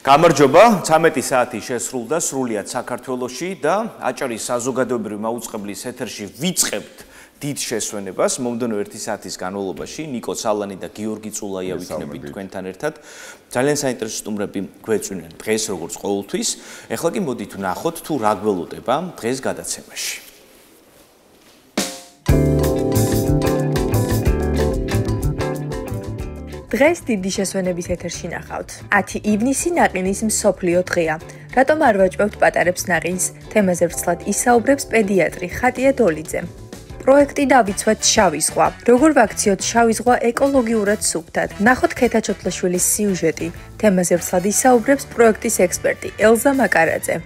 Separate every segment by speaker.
Speaker 1: გამარჯობა, 13 საათი შესრულდა სრულიად საქართველოში და აჭარის საზოგადოებრივი მაუწყებლის ეთერში ვიწყებთ დიდ შესვენებას. მომდევნო 1 საათის განმავლობაში ნიკო ცალანი და გიორგი წულაია ვიქნებით თქვენთან ერთად. ძალიან საინტერესო სტუმრები გვეწვნენ დღეს როგორც ყოველთვის. ეხლა კი მოდით ვნახოთ თუ რა გველოდება დღეს გადაცემაში.
Speaker 2: დღეს დიდი შესვენების ეთერში ნახავთ. 10 ივნისი ნაყინის მსოფლიო დღეა. რატომ არ ვაჭვევთ პატარებს ნაყინს? თემაზე ვრცლად ისაუბრებს პედიატრი ხატია დოლიძე. პროექტი დავიცვათ შავი ზღვა. როგორ ვაქციოთ შავი ზღვა ეკოლოგიურად სუფთად? ნახოთ ქეთა ჩოთლაშვილის სიუჟეტი. თემაზე ვრცლად ისაუბრებს პროექტის ექსპერტი ელზა მაკარაძე.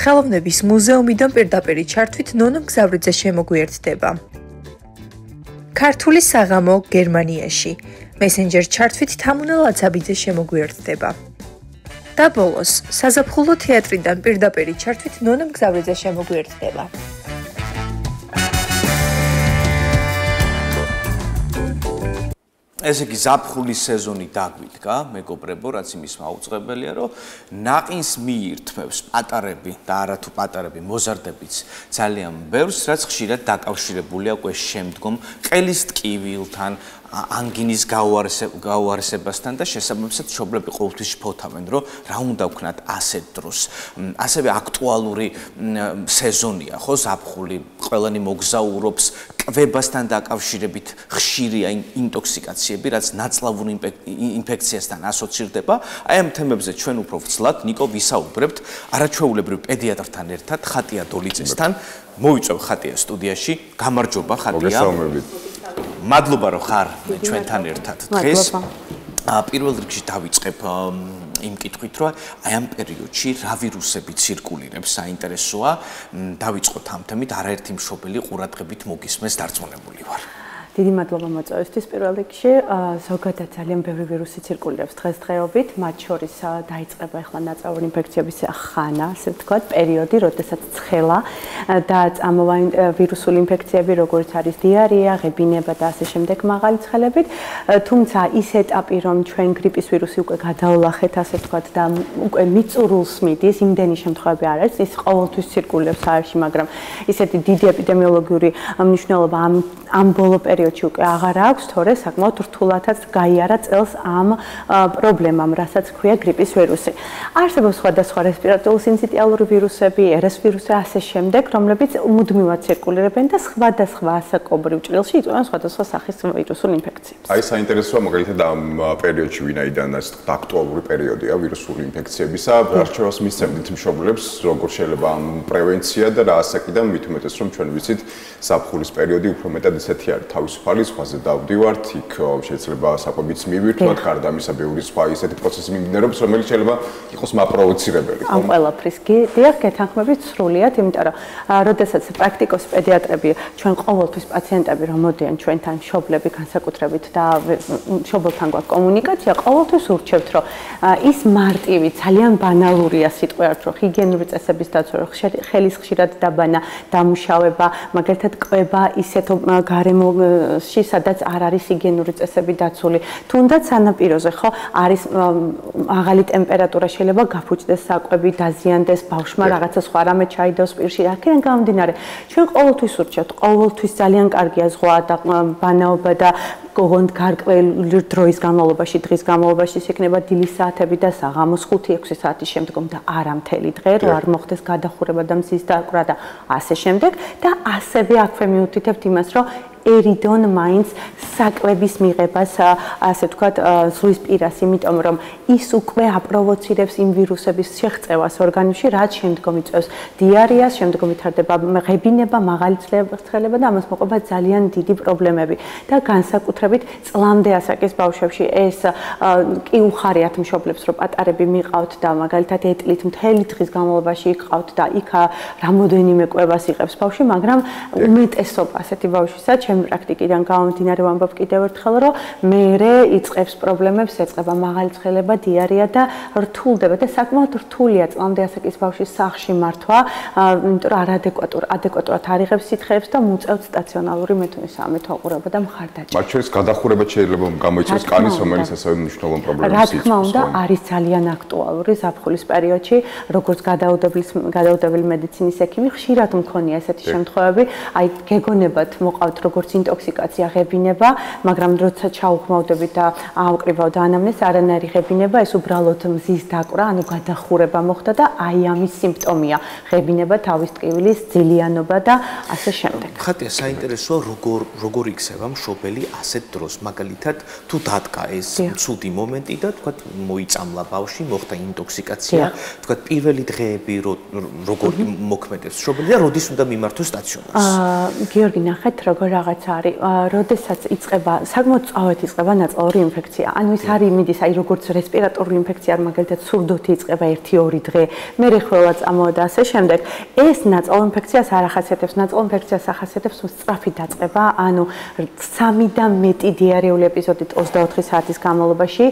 Speaker 2: ხელოვნების მუზეუმიდან პირდაპირ ჩართვით ნონო მგზავრიძე შემოგვიერთდება. ქართული საღამო გერმანიაში. მესენჯერ ჩართვით თამუნა ლაცაბიძე შემოგვიერთდება. და ბოლოს, საზაფხულო თეატრიდან პირდაპირ ჩართვით ნონო მგზავრიძე შემოგვიერთდება.
Speaker 1: ესე იგი ზაფხულის სეზონი დაგვიდგა, მეგობრებო, რაც იმის მაუწყებელია, რომ ნაყინს მიირთმევს პატარები და არათუ პატარები, მოზარდებიც ძალიან ბევრს, რაც ხშირად დაკავშირებულია უკვე შემდგომ ყელის ტკივილთან, ანგინის გაუარესებასთან და შესაბამისად მშობლები ყოველთვის შფოთავენ, რომ რა უნდა ვქნათ ასეთ დროს. ასევე აქტუალური სეზონია, ხო, ზაფხული, ყველანი მოგზაურობს, კვებასთან დაკავშირებით ხშირია ინტოქსიკაციები, რაც ნაწლავურ ინფექციასთან ასოცირდება. აი ამ თემებზე ჩვენ უფრო ვრცლად ნიკო ვისაუბრებთ არაჩვეულებრივ პედიატრთან ერთად, ხატია დოლიძესთან. მოვიწევ ხატია სტუდიაში. გამარჯობა ხატია.
Speaker 3: მოგესალმებით.
Speaker 1: მადლობა რომ ხარ ჩვენთან ერთად დღეს. პირველ რიგში დავიწყებ იმ კითხვით, რომ აი ამ პერიოდში რა ვირუსები ცირკულირებს, საინტერესოა. დავიწყოთ ამ თემით, არაერთი მშობელი ყურადღებით მოგისმენს, დარწმუნებული ვარ.
Speaker 4: დიდი მადლობა მოწვევისთვის პირველ რიგში. ზოგადად ძალიან ბევრი ვირუსი ცირკულირებს დღესდღეობით, მათ შორის დაიწყება ახლა ნაწლავური ინფექციების ხანა, ასე ვთქვათ, პერიოდი, როდესაც ცხელა და წამოვანი ვირუსული ინფექციები, როგორც არის დიარეა, ღებინება და ასე შემდეგ მაღალი ცხელებით, თუმცა ის ეტაპი, რომ ჩვენ გრიპის ვირუსი უკვე გადავლახეთ, ასე ვთქვათ, და უკვე მიწურულს მიდის, იმდენი შემთხვევები არ არის, ის ყოველთვის ცირკულირებს აერში, მაგრამ ისეთი დიდი ეპიდემიოლოგიური მნიშვნელობა ამ ბოლო პერიოდში უკვე აღარ აქვს, თორე საკმაოდ რთულადაც გაიარა წელს ამ პრობლემამ, რასაც ქვია გრიპის ვირუსი. არსებობს სხვადასხვა რესპირატორული სინციტიალური ვირუსები, RS ვირუსი და ასე შემდეგ, რომლებიც მუდმივად ცირკულირებენ და სხვადასხვა ასაკობრივ ჭრილში იწვევენ სხვადასხვა სახის ვირუსულ ინფექციებს.
Speaker 3: აი საინტერესოა მაგალითად ამ პერიოდში ვინაიდან ეს აქტუალური პერიოდია ვირუსული ინფექციებისა, არჩევას მისცემთ მშობლებს, როგორ შეიძლება ამ პრევენცია და რა ასაკიდან მით უმეტეს რომ ჩვენ ვიცით ზაფხულის პერიოდი უფრო მეტად ისეთი არის თავისუფალი ზღვაზე დავდივართ, იქ შეიძლება საკვებიც მივირთვათ, გარდა ამისა ბევრი სხვა ისეთი პროცესი მიმდინარეობს, რომელიც შეიძლება იყოს მაპროვოცირებელი.
Speaker 4: ამ ყველაფრის დიახ, გეთანხმებით სრულიად, იმიტომ რომ როდესაც პრაქტიკოსი პედიატრები ჩვენ ყოველთვის პაციენტები რომ მოდიან ჩვენთან მშობლები განსაკუთრებით და მშობელთან გვაქვს კომუნიკაცია, ყოველთვის ურჩევთ რომ ის მარტივი, ძალიან ბანალურია სიტყვით, რომ ჰიგიენური წესების დაცვა, ხელის ხშირად დაბანა, დამუშავება, მაგალითად კვება ისეთ გარემოში, სადაც არ არის ჰიგიენური წესები დაცული. თუნდაც სანაპიროზე, ხო, არის მაღალი ტემპერატურა, შეიძლება გაფუჭდეს საკვები, დაზიანდეს, ბავშვმა რაღაცა სხვა რამე ჩაიდოს პირში. აქედან გამომდინარე, ჩვენ ყოველთვის ურჩევთ, ყოველთვის ძალიან კარგია ზღვა და ბანაობა და გოგონთ გარკვეული დროის განმავლობაში, დღის განმავლობაში იქნება დილის საათები და საღამოს 5-6 საათის შემდგომ და არა მთელი დღე, რომ არ მოხდეს გადახურება და მზის დაკვრა და ასე შემდეგ და ასევე აქვე მიუთითებთ იმას, რომ ერიდონ მაინც საკვების მიღებას, ასე ვთქვათ, ზღვის პირას, იმიტომ რომ ის უკვე აპროვოცირებს იმ ვირუსების შეღწევას ორგანიზმში, რაც შემდგომ იწვევს დიარეას, შემდგომ ვითარდება ღებინება, მაღალი ცხელება და ამას მოყვება ძალიან დიდი პრობლემები. და განსაკუთრებით წლამდე ასაკის ბავშვებში ეს კი უხარიათ მშობლებს, რომ პატარები მიყავთ და მაგალითად ეტლით მთელი დღის განმავლობაში იყავთ და იქ რამოდენიმე კვებას იღებს ბავშვი, მაგრამ უმეტესობა ასეთი ბავშვისა ჩემ პრაქტიკიდან გამომდინარე ვამბობ კიდევ ერთხელ, რომ მერე იწყებს პრობლემებს, ეწყება მაღალი ცხელება, დიარეა და რთულდება და საკმაოდ რთულია წლამდე ასაკის ბავშვის სახლში მართვა, იმიტომ რომ ადეკვატურად არ იღებს სითხეებს და მოწევთ სტაციონალური მეთვალყურება და მხარდაჭერა.
Speaker 3: მათ შორის გადახურება შეიძლება გამოიწვიოს კანის, რომელიც ასევე მნიშვნელოვან პრობლემებს
Speaker 4: იწვევს. რა თქმა უნდა, არის ძალიან აქტუალური ზაფხულის პერიოდში, როგორც გადაუდებელი მედიცინის ექიმი, ხშირად მქონია ესეთი შემთხვევები, აი გეგონებათ მოყავთ როგორც ინტოქსიკაცია, ღებინება, მაგრამ როცა ჩაუღმავდებით და აავკრივავთ ანამნეზს, არანაირი ღებინება, ეს უბრალოდ მზის დაკვრა, ანუ გადახურება მოხდა და აი ამის სიმპტომია. ღებინება, თავის ტკივილის ძილიანობა და ასე შემდეგ.
Speaker 1: ხათია საინტერესოა როგორ იქცევა მშობელი ასეთ დროს, მაგალითად, თუ დადგა ეს ცუდი მომენტი და თქვა მოიწამლა ბავშვი, მოხდა ინტოქსიკაცია, თქვა პირველი დღეები როგორ მოქმედებს მშობელი და როდის უნდა მიმართოს სტაციონარს?
Speaker 4: გიორგი, ნახეთ როგორ რაღაცა არის. როდესაც იწყება, საკმაოდ წავედ იწყება ნაწლავური ინფექცია. ანუ ის არის მიდის, აი როგორც რესპირატორული ინფექცია, მაგალითად სურდოთი იწყება 1-2 დღე, მერე ხველა წამოვა და ასე შემდეგ. ეს ნაწლავურ ინფექციას არ ახასიათებს. ნაწლავურ ინფექციას ახასიათებს სწრაფი დაწყება, ანუ 3 და მეტი დიარეული ეპიზოდი 24 საათის განმავლობაში,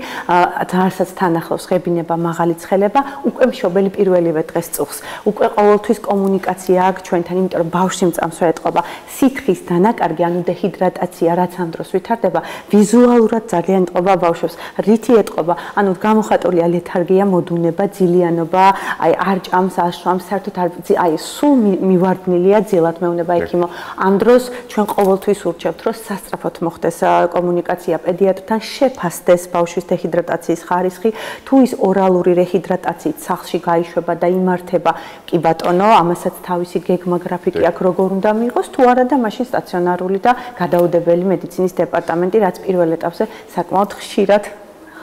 Speaker 4: რასაც თან ახლავს ღებინება, მაღალი ცხელება, უკვე მშობელი პირველივე დღეს წუხს. უკვე ყოველთვის კომუნიკაცია აქვს ჩვენთან, იმიტომ რომ ბავშვი მწამსვე ეტყობა. სითხის დანაკარგი, ანუ დეჰიდრატაცია, რაც ამ დროს ვითარდება, ვიზუალურად ძალიან ეტყობა ბავშვებს. რითი ეტყობა? ანუ გამოხატულია ლეთარგია, მოდუნება, ძილიანობა, აი არ ჭამს, აშრომს, საერთოდ აი სულ მივარდნილია ძილად მეუბნება ექიმო. ამ დროს ჩვენ ყოველთვის ურჩევთ, რომ სასწრაფოდ მოხდეს კომუნიკაცია პედიატრთან, შეფასდეს ბავშვის დეჰიდრატაციის ხარისხი, თუ ის ორალური რეჰიდრატაციით სახლში გაიშვება და იმართება, კი ბატონო, ამასაც თავისი გეგმა გრაფიკი აქვს, როგორ უნდა მიიღოს, თუ არა და მაშინ სტაციონარული და გადაუდებელი მედიცინის დეპარტამენტი, რაც პირველ ეტაპზე საკმაოდ ხშირად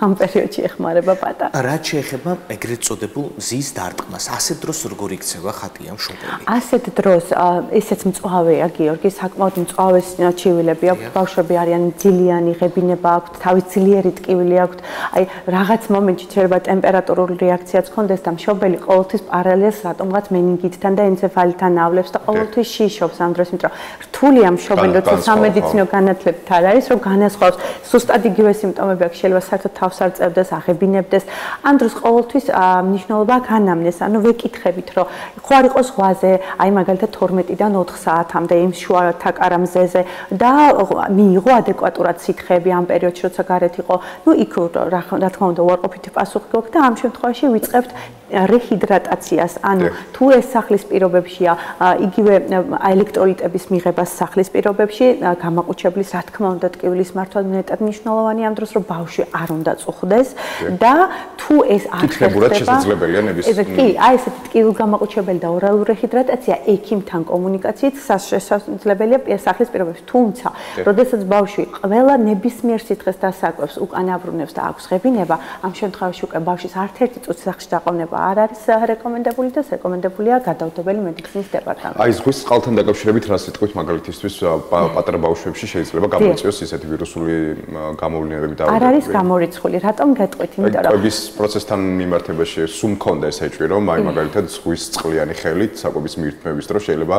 Speaker 4: ამ პერიოდში ეხმარება პატარა.
Speaker 1: რაც შეეხება ეგრეთ წოდებულ მზის დარტყმას, ასეთ დროს როგორ იქცევა ხატია მშობელი?
Speaker 4: ასეთ დროს ესეც მწვავეა, გიორგი, საკმაოდ მწვავე ჩივილები აქვს, ბავშვები არიან ძილიანი, ღებინება აქვთ, თავის ძლიერი ტკივილი აქვთ. აი რაღაც მომენტში შეიძლება ტემპერატურული რეაქციაც ჰქონდეს და მშობელი ყოველთვის პარალელს რატომღაც მენინგიტთან და ენცეფალიტთან ავლებს და ყოველთვის შიშობს ამ დროს, იმიტომ რომ რთულია მშობელი, როცა სამედიცინო განათლებით არ არის, რომ განასხვავოს სუსტად იგივე სიმპტომები აქვს, შეიძლება საერთოდ თავს არ წევდეს, აღებინებდეს. ამ დროს ყოველთვის მნიშვნელობა აქვს ანამნეზს, ანუ ვეკითხებით, რომ ხო არ იყოს ზღვაზე, აი მაგალითად 12-დან 4 საათამდე იმ შუა თაკარამზეზე და მიიღო ადეკვატურად სითხეები ამ პერიოდში, როცა გარეთ იყო. ნუ იქ რა თქმა უნდა უარყოფითი პასუხი გვაქვს და ამ შემთხვევაში ვიწყებთ რეჰიდრატაციას, ანუ თუ ეს სახლის პირობებშია, იგივე ელექტროლიტების მიღებას სახლის პირობებში, გამაყუჩებლის, რა თქმა უნდა, ტკივილის მართვა მეტად მნიშვნელოვანია ამ დროს, რომ ბავშვი არ უნდა წუხდეს და თუ ეს არ ხდება,
Speaker 3: შესაძლებელია ნებისმიერ.
Speaker 4: კი, აი ესეთი ტკივილგამაყუჩებელი და ორალური რეჰიდრატაცია ექიმთან კომუნიკაციით შესაძლებელია სახლის პირობებში. თუმცა, როდესაც ბავშვი ყველა ნებისმიერ სითხეს დასაკვებს, უკან აბრუნებს და აქვს ღებინება, ამ შემთხვევაში უკვე ბავშვის არც-ერთი წუთი სახლში დაყოვნება არ არის რეკომენდებული და რეკომენდებულია გადაუდებელი მედიცინის დეპარტამენტი.
Speaker 3: აი ზღვის წყალთან დაკავშირებით რა სიტყვით მაგალითისთვის პატარა ბავშვებში შეიძლება გამოიწვიოს ისეთი ვირუსული გამოვლინებები და
Speaker 4: არ არის გამორიცხული, რატომ გეტყვით? იმიტომ რომ
Speaker 3: კვების პროცესთან მიმართებაში სულ მქონდა ეს ეჭვი, რომ აი მაგალითად ზღვის წყლიანი ხელით საკვების მირთმევის დროს შეიძლება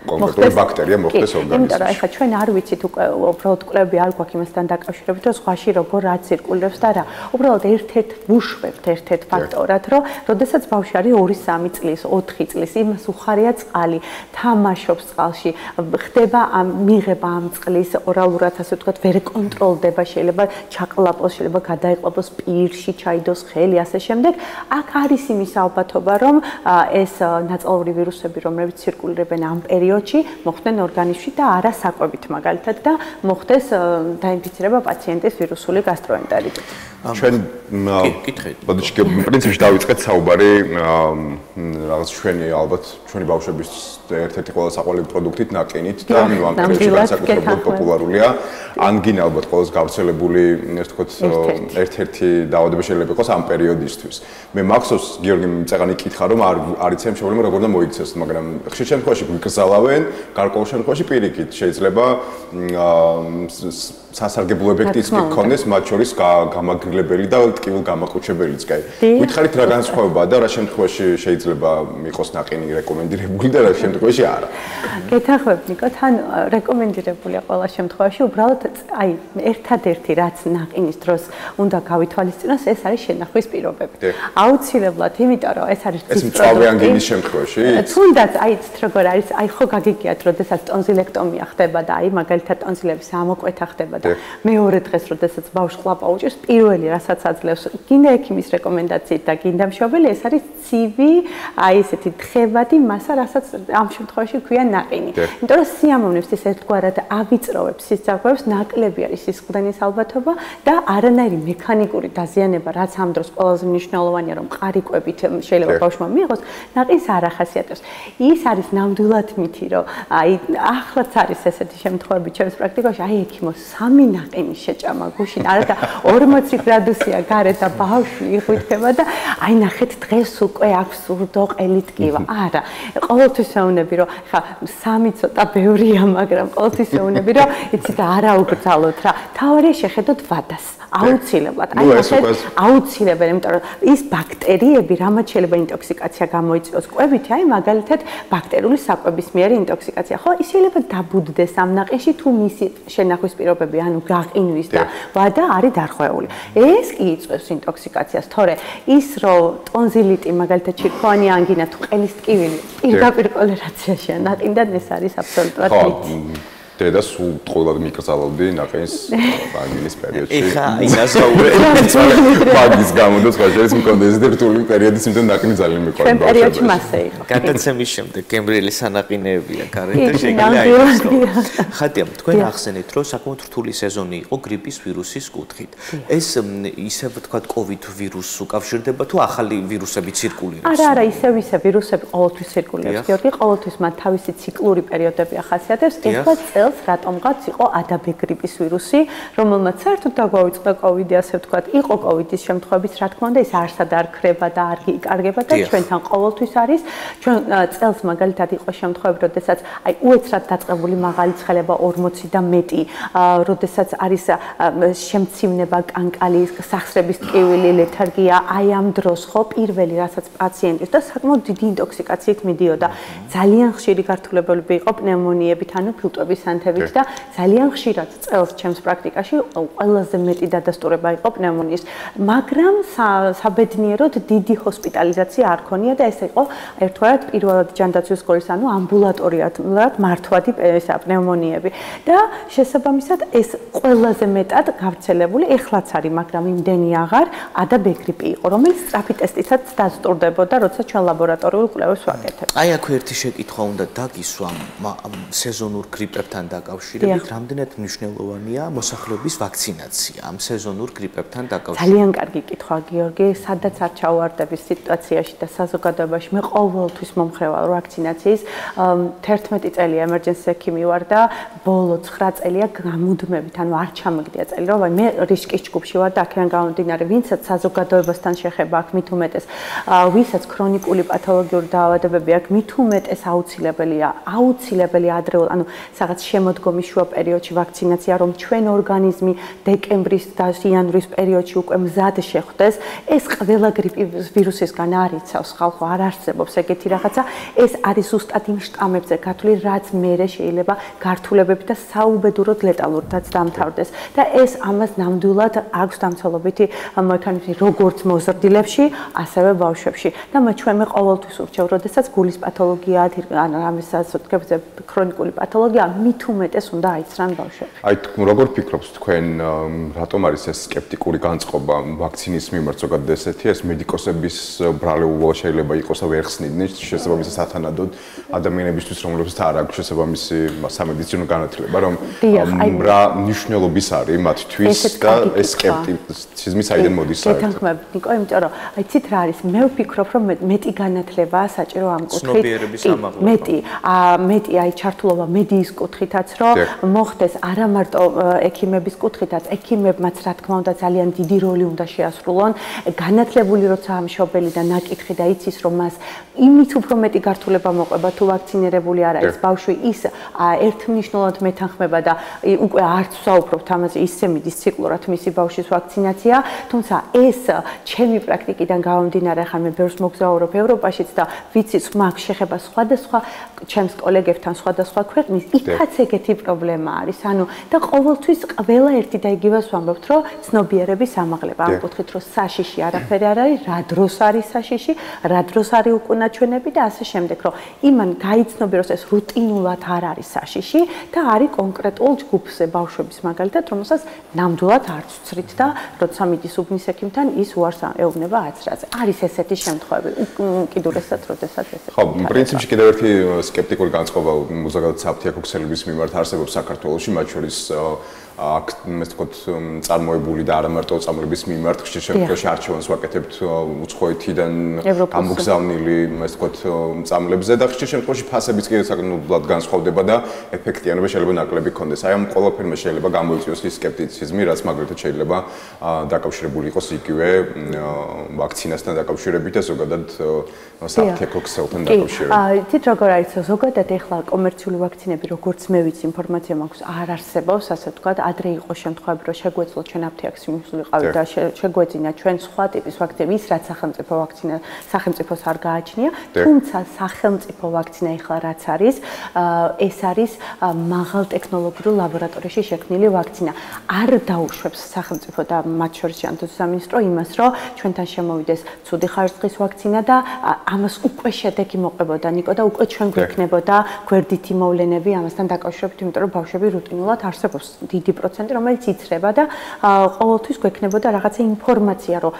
Speaker 3: კონკრეტული ბაქტერია მოხდეს ორგანიზმში.
Speaker 4: იმიტომ რომ ეხლა ჩვენ არ ვიცით უკვე უბრალოდ კვლევები არ გვაქვს იმასთან დაკავშირებით, რომ ზღვაში როგორ რა ცირკულირებს და რა. უბრალოდ ერთ-ერთ ვუშვებთ ერთ-ერთ ფაქტორად, რომ როდესაც ბავშვი არის 2-3 წლის, 4 წლის, იმას უხარია წყალი, თამაშობს წყალში, ხდება მიღება ამ წყლის ორალურად, ასე ვთქვათ, ვერ კონტროლდება, შეიძლება ჩაყლაპოს, შეიძლება გადაიყვაპოს პირში, ჩაიდოს ხელი, ასე შემდეგ. აქ არის იმის ალბათობა, რომ ეს ნაწლავური ვირუსები, რომლებიც ცირკულირებენ ამ პერიოდში, მოხდნენ ორგანიზმში და არა საკვებით მაგალითად და მოხდეს დაინფიცირება პაციენტის ვირუსული გასტროენტერიტით.
Speaker 3: ჩვენ ბოდიში პრინციპში დავიწყეთ საუბარი რაღაც ჩვენი ალბათ ჩვენი ბავშვების ერთ-ერთი ყველა საყვარელი პროდუქტით ნაკინით და ამ პერიოდში განსაკუთრებულად პოპულარულია. ანგინა ალბათ ყველას გავრცელებული, ასე ვთქვათ, ერთ-ერთი დაავადება შეიძლება იყოს ამ პერიოდისთვის. მე მახსოვს გიორგი წეღანი კითხა რომ არ იციან პრობლემა როგორ უნდა მოიქცეს, მაგრამ ხშირ შემთხვევაში გვიკრძალავენ, გარკვეულ შემთხვევაში პირიქით შეიძლება სასარგებლო ეფექტიც გქონდეს, მათ შორის გამაგრილებელი და ტკივილ გამაყუჩებელიც კი. გითხარით რა განსხვავებაა და რა შემთხვევაში შეიძლება იყოს ნაყინი რეკომენდირებული და რა შემთხვევაში არა.
Speaker 4: გეთანხმებ ნიკო, თან რეკომენდირებულია ყველა შემთხვევაში, უბრალოდ აი ერთადერთი რაც ნაყინის დროს უნდა გავითვალისწინოს, ეს არის შენახვის პირობები. აუცილებლად, იმიტომ რომ ეს არის
Speaker 3: ეს მწვავე ანგინის შემთხვევაში.
Speaker 4: თუნდაც აი როგორ არის, აი ხო გაგიგიათ, როდესაც ტონზილექტომია ხდება და აი მაგალითად ტონზილების ამოკვეთა ხდება და მეორე დღეს როდესაც ბავშვს ყლაპა უჭირს, პირველი რასაც აძლევს გინდა ექიმის რეკომენდაციით და გინდა მშობელი, ეს არის ცივი, აი ესეთი თხევადი მასა, რასაც ამ შემთხვევაში ქვია ნაყინი. იმიტომ რომ სიამოვნებს ის ერთგვარად ავიწროვებს სისხლძარღვებს, ნაკლები არის სისხლდენის ალბათობა და არანაირი მექანიკური დაზიანება, რაც ამ დროს ყველაზე მნიშვნელოვანია, რომ ყარიკვებით შეიძლება ბავშვმა მიიღოს, ნაყინს არ ახასიათებს. ის არის ნამდვილად მითი, რომ აი ახლაც არის ესეთი შემთხვევები ჩემს პრაქტიკაში, აი ექიმო 3 ნაყინის შეჭამა გუშინ, არა და 40 გრადუსია გარეთ და ბავშვი იხვითება და აი ნახეთ დღეს უკვე აქვს სურდო ყელი ტკივა. არა, ყოველთვის ვეუბნები, რომ ხა 3 ცოტა ბევრია, მაგრამ ყოველთვის ვეუბნები, რომ იცით არა უგრძალოთ რა. თავარია შეხედოთ ვადას. აუცილებლად. აი ნახეთ, აუცილებელი, იმიტომ რომ ის ბაქტერიები, რამაც შეიძლება ინტოქსიკაცია გამოიწვიოს კვებითი, აი მაგალითად ბაქტერიული საკვების მიერ ინტოქსიკაცია. ხო, ის შეიძლება დაბუდდეს ამ ნაყინში თუ მისი შენახვის პირობები, ანუ გაყინვის და ვადა არის დარღვეული. ეს კი იწვევს ინტოქსიკაციას, თორე ის რომ ტონზილიტი, მაგალითად ჩირქოვანი ანგინა თუ ყელის ტკივილი პირდაპირ კორელაციაშია ნაყინთან, ეს არის აბსოლუტურად მითი.
Speaker 3: და სულ ტყუილად მიკრძალავდი ნაყინის ანგინის პერიოდში.
Speaker 1: ეხა ინაზაურე.
Speaker 3: მაგის გამო და სხვა შეიძლება მქონდეს დერტული პერიოდის იმდენ ნაყინი ძალიან მეყვარდა.
Speaker 4: ჩემ პერიოდში მასე იყო.
Speaker 1: გადაცემის შემდეგ გემრიელი სანაყინეებია გარეთ და შეგიძლია აიღოს. ხატია, თქვენ ახსენეთ, რომ საკმაოდ რთული სეზონი იყო გრიპის ვირუსის კუთხით. ეს ისე ვთქვათ COVID ვირუსს უკავშირდება თუ ახალი ვირუსები ცირკულირებს?
Speaker 4: არა, ისევ ვირუსები ყოველთვის ცირკულირებს. გიორგი, ყოველთვის მათ თავისი ციკლური პერიოდები ახასიათებს. ეხლა რატომღაც იყო ADB გრიპის ვირუსი, რომელმაც საერთოდ დაგვაუწყდა COVID-ი, ასე ვთქვათ, იყო COVID-ის შემთხვევებიც, რა თქმა უნდა, ის არსად არ ქრება და არ იკარგება და ჩვენთან ყოველთვის არის. ჩვენ წელს მაგალითად იყო შემთხვევები, როდესაც აი უეცრად დაწყებული მაღალი ცხელება 40 და მეტი, როდესაც არის შემცივნება, კანკალი, სახსრების ტკივილი, ლეთარგია, აი ამ დროს ხო პირველი რასაც პაციენტის და საკმაოდ დიდი ინტოქსიკაციით მიდიოდა. ძალიან ხშირი გართულებები იყო პნევმონიებით, ანუ ფილტვების ანთებით და ძალიან ხშირად წელს ჩემს პრაქტიკაში ყველაზე მეტი დადასტურება იყო პნევმონიის, მაგრამ საბედნიეროდ დიდი ჰოსპიტალიზაცია არ ქონია და ეს იყო ერთგვარად პირველად ჯანდაცვის სკოლის, ანუ ამბულატორიად მართვადი პნევმონიები და შესაბამისად ეს ყველაზე მეტად გავრცელებული ეხლაც არის, მაგრამ იმდენი აღარ ADB გრიპი იყო, რომელიც სწრაფი ტესტითაც დასტურდებოდა, როცა ჩვენ ლაბორატორიულ კვლევებს ვაკეთებთ.
Speaker 1: აი აქ ერთი შეკითხვა უნდა დაგისვა სეზონურ გრიპებთან დაკავშირებით, რამდენად მნიშვნელოვანია მოსახლეობის ვაქცინაცია ამ სეზონურ გრიპებთან დაკავშირებით?
Speaker 4: ძალიან კარგი კითხვა, გიორგი, სადაც არ ჩავარდები სიტუაციაში და საზოგადოებაში, მე ყოველთვის მომხრევარ ვაქცინაციის. 11 წელი ემერჯენსი ექიმი ვარ და ბოლო 9 წელია გამუდმებით, ანუ არ ჩამიგდია წელი, რომ მე რისკის ჯგუფში ვარ და აქედან გამომდინარე, ვინცაც საზოგადოებასთან შეხება აქვს, მით უმეტეს, ვისაც ქრონიკული პათოლოგიური დაავადებები აქვს, მით უმეტეს აუცილებელი ადრეულ, ანუ რაღაც შემოდგომის შუა პერიოდში ვაქცინაცია, რომ ჩვენ ორგანიზმი დეკემბრის და იანვრის პერიოდში უკვე მზად შეხვდეს, ეს ყველა გრიპის ვირუსისგან არ იცავს, ხალხო არ არსებობს ეგეთი რაღაცა, ეს არის ზუსტად იმ შტამებზე გათვლილი, რაც მერე შეიძლება გართულებებით და საუბედუროდ ლეტალურადაც დამთავრდეს და ეს ამას ნამდვილად აქვს დამცველობითი მექანიზმი როგორც მოზრდილებში, ასევე ბავშვებში და ჩვენ მე ყოველთვის ურჩევ, როდესაც გულის პათოლოგია, ან ამასაც ვთქვათ ქრონიკული პათოლოგია, მით უმეტეს უნდა აიცრან ბავშვები.
Speaker 3: აი როგორ ფიქრობთ თქვენ, რატომ არის ეს სკეპტიკური განწყობა ვაქცინის მიმართ, ზოგადად ესეთი, ეს მედიკოსების ბრალეულობა შეიძლება იყოს და ვერ ხსნიდნენ შესაბამისად სათანადოდ ადამიანებისთვის, რომლებსაც არ აქვს შესაბამისი სამედიცინო განათლება, რომ რა მნიშვნელობის არის მათთვის და ეს სკეპტიციზმი საიდან მოდის საერთოდ?
Speaker 4: გეთანხმებ, ნიკო, იმიტომ რომ აი ცით რა არის, მე ვფიქრობ, რომ მეტი განათლებაა საჭირო ამ კუთხით.
Speaker 1: ცნობიერების ამაღლება.
Speaker 4: მეტი აი ჩართულობა მედიის კუთხით კუთხითაც, რომ მოხდეს არა მარტო ექიმების კუთხითაც, ექიმებმაც რა თქმა უნდა ძალიან დიდი როლი უნდა შეასრულონ, განათლებული როცა მშობელი და ნაკითხი და იცის რომ მას იმით უფრო მეტი გართულება მოყვება თუ ვაქცინირებული არ არის ბავშვი ის ერთმნიშვნელოვნად მეთანხმება და უკვე არც ვსაუბრობთ ამაზე ისე მიდის ციკლურად მისი ბავშვის ვაქცინაცია, თუმცა ეს ჩემი პრაქტიკიდან გამომდინარე ხარ მე ბევრს მოგზაურობ ევროპაშიც და ვიცით მაგ შეხება სხვადასხვა ჩემს კოლეგებთან სხვადასხვა ქვეყნის იქაც ეგეთი პრობლემა არის. ანუ და ყოველთვის ყველა ერთი და იგივეს ვამბობთ, რომ ცნობიერების ამაღლება ამ კუთხით, რომ საშიში არაფერი არ არის, რა დროს არის საშიში, რა დროს არის უკუნაჩვენები და ასე შემდეგ, რომ იმან გაიცნობიეროს ეს რუტინულად არ არის საშიში და არის კონკრეტულ ჯგუფზე ბავშვების მაგალითად, რომელსაც ნამდვილად არ ვცრით და როცა მიდის უბნის ექიმთან, ის უარს ეუბნება აცრაზე. არის ესეთი შემთხვევები, უკიდურესად, როდესაც ესე.
Speaker 3: ხო, პრინციპში კიდევ ერთი სკეპტიკური განწყობა ზოგადად საფრთხე ქოქსელების მიმართ არსებობს საქართველოში, მათ შორის აქ მე ვთქვათ წარმოებული და არა მარტო წამლების მიმართ ხშირ შემთხვევაში არჩევანს ვაკეთებთ უცხოეთიდან გამოგზავნილი მე ვთქვათ წამლებზე და ხშირ შემთხვევაში ფასებიც კიდევ საკმაოდ განსხვავდება და ეფექტიანობა შეიძლება ნაკლები ქონდეს. აი ამ ყველაფერმა შეიძლება გამოიწვიოს ის სკეპტიციზმი, რაც მაგალითად შეიძლება დაკავშირებული იყოს იგივე ვაქცინასთან დაკავშირებით და ზოგადად საფრთხე ქოქსელთან დაკავშირებით.
Speaker 4: თით როგორ არის ზოგადად ეხლა კომერციული ვაქცინები როგორც მე ვიცი ინფორმაცია მაქვს არ არსებობს ასე ვთქვათ ადრე იყო შემთხვევები რომ შეგვეძლო ჩვენ აფთიაქს მისულიყავი და შეგვეძინა ჩვენ სხვა ტიპის ვაქცინები ის რაც სახელმწიფო ვაქცინა სახელმწიფოს არ გააჩნია თუმცა სახელმწიფო ვაქცინა ეხლა რაც არის ეს არის მაღალ ტექნოლოგიურ ლაბორატორიაში შექმნილი ვაქცინა არ დაუშვებს სახელმწიფო და მათ შორის ჯანდაცვის სამინისტრო იმას რომ ჩვენთან შემოვიდეს ცუდი ხარისხის ვაქცინა და ამას უკვე შედეგი მოყვებოდა ნიკო და უკვე ჩვენ გვექნებოდა გვერდითი მოვლენები ამასთან დაკავშირებით იმიტომ რომ ბავშვები რუტინულად არსებობს დიდი პროცენტი რომელიც იცრება და ყოველთვის გვექნებოდა რაღაცა ინფორმაცია რომ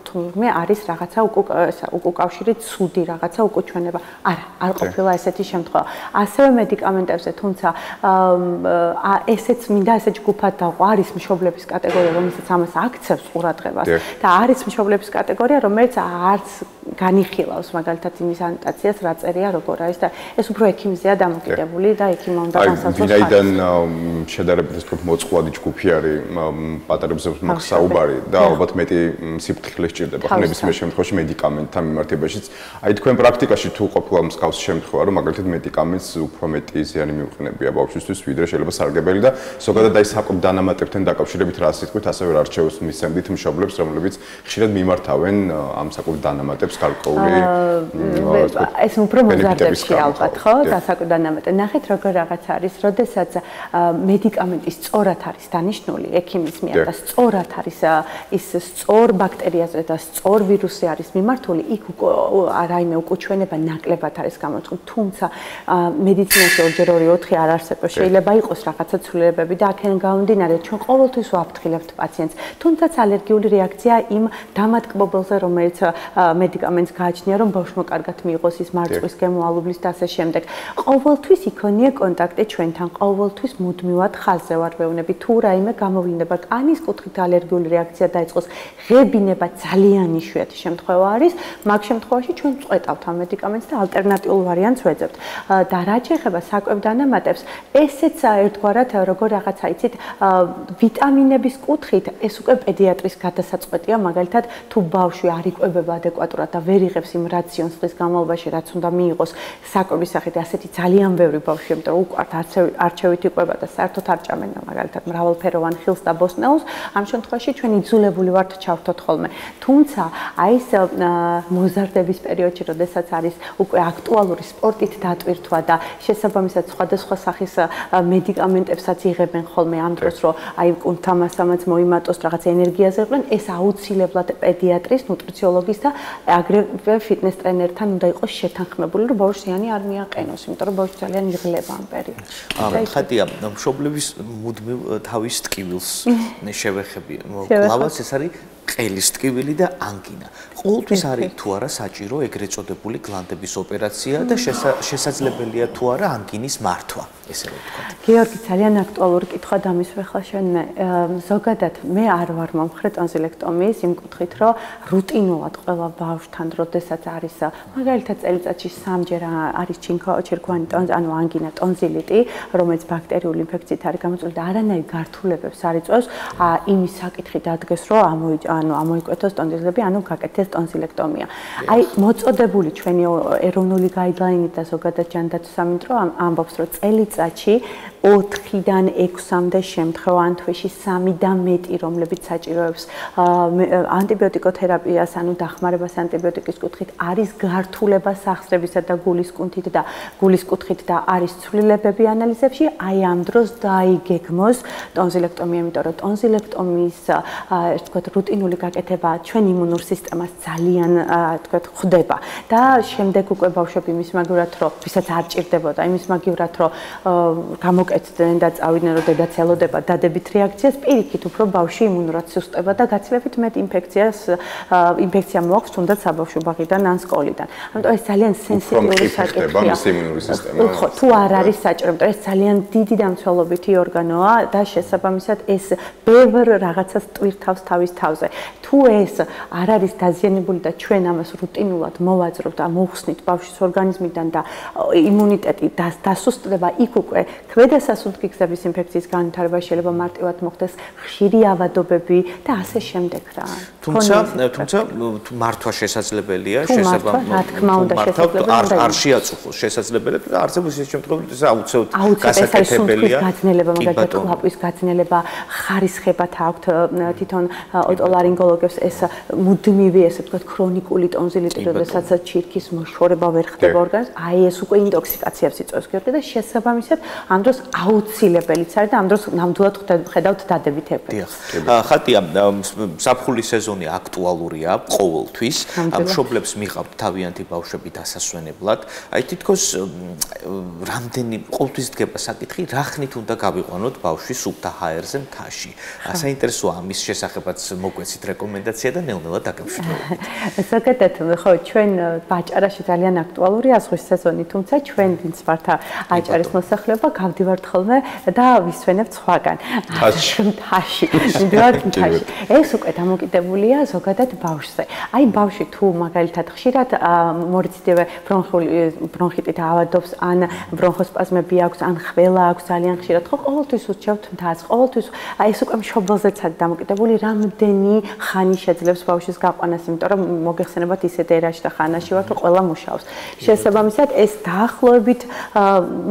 Speaker 4: თუნდაც არის რაღაცა უკავშირი ცუდი რაღაცა უკუჩვენება არ ყოფილა ესეთი შემთხვევა ასევე მედიკამენტებზე თუმცა ესეც მინდა ესე ჯგუფად დავყო არის მშობლების კატეგორია რომელსაც ამას აქცევს ყურადღებას და არის მშობლების კატეგორია რომელიც არც განიხილავს მაგალითად იმის ანოტაციას რა წერია როგორ არის და ეს უფრო ექიმზეა დამოკიდებული და ექიმმა უნდა განსაზღვროს
Speaker 3: ვინაიდან შედარებით ეს უფრო მოწყვლადი ჯგუფი არის პატარებზე მაქვს საუბარი და ალბათ მეტი სიფრთხილე სჭირდება ხო ნებისმიერ შემთხვევაში მედიკამენტთან მიმართებაშიც აი თქვენ პრაქტიკაში თუ ყოფილა მსგავსი შემთხვევა რომ მაგალითად მედიკამენტს უფრო მეტი ზიანი მიუყენებია ბავშვისთვის ვიდრე შეიძლება სარგებელი და ზოგადად აი საკვებ დანამატებთან დაკავშირებით რა სიტყვით ასევე რა რჩევს მისცემთ მშობლებს რომლებიც ხშირად მიმართავენ ამ საკვებ დანამატებს
Speaker 4: ეს უფრო მოზარდებში ალბათ ხო დასაკვირ დანამატი ნახეთ როგორ რაღაც არის როდესაც მედიკამენტი სწორად არის დანიშნული ექიმის მიერ და სწორად არის ის სწორ ბაქტერიაზე და სწორ ვირუსზე არის მიმართული იქ რაიმე უკუჩვენება ნაკლებად არის გამოწყობილი თუმცა მედიცინაში 2-4 არ არსებობს შეიძლება იყოს რაღაცა ცვლილებები და აქედან გამომდინარე ჩვენ ყოველთვის ვაფრთხილებთ პაციენტს თუმცა ალერგიული რეაქცია იმ დამატკბობელზე რომელიც მედიკამენტს გააჩნია რომ ბავშვმა კარგად მიიღოს ის მარწყვის გემო ალუბლის და ასე შემდეგ ყოველთვის იქონია კონტაქტი ჩვენთან ყოველთვის მუდმივად ხაზზე ვარ ვეუბნები თუ რაიმე გამოვლინება კანის კუთხით ალერგიული რეაქცია დაიწყოს ღებინება ძალიან იშვიათი შემთხვევა არის მაგ შემთხვევაში ჩვენ წვეტავთ ამ მედიკამენტს და ალტერნატიულ ვარიანტს ვეძებთ და რაც ეხება საკვებ დანამატებს ესეც ერთგვარად როგორ რაღაცა იცით ვიტამინების კუთხით ეს უკვე პედიატრის გადასაწყვეტია მაგალითად თუ ბავშვი არ იკვებება ადეკვატურად და ვერ იღებს იმ რაციონს დღის განმავლობაში რაც უნდა მიიღოს საკვების სახით ასეთი ძალიან ბევრი ბავშვი იმიტომ რომ უყვართ არჩევით იკვება და საერთოდ არ ჭამენ მაგალითად მრავალფეროვან ხილს და ბოსტნეულს ამ შემთხვევაში ჩვენ იძულებული ვართ ჩავთოთ ხოლმე თუმცა აი ეს მოზარდების პერიოდში როდესაც არის უკვე აქტუალური სპორტით დატვირთვა და შესაბამისად სხვადასხვა სახის მედიკამენტებსაც იღებენ ხოლმე ამ დროს რომ აი კუნთამასამაც მოიმატოს რაღაც ენერგიაზე იყვნენ ეს აუცილებლად პედიატრის ნუტრიციოლოგის და აგრეთვე ფიტნეს ტრენერთან უნდა იყოს შეთანხმებული რომ ბავშვს ზიანი არ მიაყენოს იმიტომ რომ ბავშვი ძალიან იღლება ამ პერიოდში
Speaker 1: ხატია მშობლების მუდმივ თავის ტკივილს შევეხები კლავაც ეს არის ყელის ტკივილი და ანგინა. ყოველთვის არის თუ არა საჭირო ეგრეთ წოდებული გლანდების ოპერაცია და შესაძლებელია თუ არა ანგინის მართვა, ესე რომ ვთქვათ.
Speaker 4: გიორგი, ძალიან აქტუალური კითხვა დამისვე ხა შენ მე. ზოგადად მე არ ვარ მომხრე ტონზილექტომიის იმ კუთხით, რომ რუტინულად ყველა ბავშვთან, როდესაც არის მაგალითად წელიწადში 3-ჯერ არის ჩირქოვანი ანუ ანგინა, ტონზილიტი, რომელიც ბაქტერიული ინფექციით არის გამოწვეული და არანაირ გართულებებს არ იწვევს, იმის საკითხი დადგეს, რომ ამოიკვეთოს ტონზილები, ანუ გაკეთდეს ტონზილექტომია. აი, მოწოდებული ჩვენი ეროვნული გაიდლაინით და ზოგადად ჯანდაცვის სამინისტრო ამბობს, რომ წელიწადში 4-დან 6-მდე შემთხვევა ან თვეში 3 და მეტი, რომლებიც საჭიროებს ანტიბიოტიკოთერაპიას, ანუ დახმარებას ანტიბიოტიკის კუთხით, არის გართულება სახსრებისა და გულისკუნთით და გულისკუთხით და არის ცვლილებები ანალიზებში, აი ამ დროს დაიგეგმოს ტონზილექტომია, იმიტომ რომ ტონზილექტომიის თქვათ რუტინული გაკეთება ჩვენ იმუნურ სისტემას ძალიან თქვათ ხვდება და შემდეგ უკვე ბავშვები იმის მაგივრად რომ ვისაც არ ჭირდებოდა იმის მაგივრად რომ გამოკეთდნენ და წავიდნენ რომ დედაც ელოდება დადებით რეაქციას პირიქით უფრო ბავშვი იმუნურად სუსტდება და გაცილებით მეტ ინფექცია მოაქვს თუნდაც საბავშვო ბაღიდან ან სკოლიდან. ამიტომ ეს ძალიან სენსიტიური საკითხია. ხო, თუ არ არის საჭირო, იმიტომ ეს ძალიან დიდი დამცველობითი ორგანოა და შესაბამისად ეს ბევრ რაღაცას ტვირთავს თავის თავზე. თუ ეს არ არის დაზიანებული და ჩვენ ამას რუტინულად მოვაძრობთ და მოვხსნით ბავშვის ორგანიზმიდან და იმუნიტეტი დასუსტდება, იქ უკვე ქვედასასუნთქი გზების ინფექციის განვითარება შეიძლება მარტივად მოხდეს, ხშირი ავადობები და ასე შემდეგ რა.
Speaker 1: თუმცა მართვა შესაძლებელია,
Speaker 4: რა თქმა უნდა შესაძლებელია.
Speaker 1: არ შეაწუხოს შესაძლებელია და არსებობს ის შემთხვევები, აუცილებლად გასაკეთებელია. გაძნელება,
Speaker 4: მაგალითად, კლაპვის გაძნელება, ხარისხებათ აქვთ თვითონ ოტოლარინგოლოგებს ეს მუდმივი, ესე ვთქვათ, ქრონიკული ტონზილიტი, როდესაც ჩირქის მოშორება ვერ ხდება ორგანიზმს, აი ეს უკვე ინტოქსიკაციებს იწვევს გიორგი და შესაბამისად ამ დროს აუცილებელიც არის და ამ დროს ნამდვილად ხედავთ დადებით ეფექტს.
Speaker 1: ხატია, ზაფხული სეზონი აქტუალურია ყოველთვის. მშობლებს მიყავთ თავიანთი ბავშვები დასასვენებლად. აი თითქოს რამდენი ყოველთვის დგება საკითხი, რა ხნით უნდა გავიყვანოთ ბავშვი სუფთა ჰაერზე მთაში. საინტერესოა ამის შესახებაც მოგვეცით რეკომენდაცია და ნელ-ნელა დაგემშვიდობებით.
Speaker 4: ზოგადად, ხო, ჩვენ აჭარაში ძალიან აქტუალურია ზღვის სეზონი, თუმცა ჩვენ ვინც ვართ აჭარის მოსახლეობა, გავდივართ ხოლმე და ვისვენებთ სხვაგან. მთაში. მივდივართ მთაში. ეს უკვე დამოკიდებულია ზოგადად ბავშვზე. აი ბავშვი თუ მაგალითად ხშირად მორიცდივე ბრონხიტით ავადობს, ან ბრონხოსპაზმები აქვს, ან ხველა აქვს ძალიან ხშირად, ხო, ყოველთვის ურჩევთ მთას, ყოველთვის აი ეს უკვე მშობელზეც არის დამოკიდებული, რამდენი ხანი შეძლებს ბავშვის გაყვანას, იმიტომ რომ მოგეხსენებათ ისეთ ერაში და ხანაში ვართ, რომ ყველა მუშაობს. შესაბამისად, ეს დაახლოებით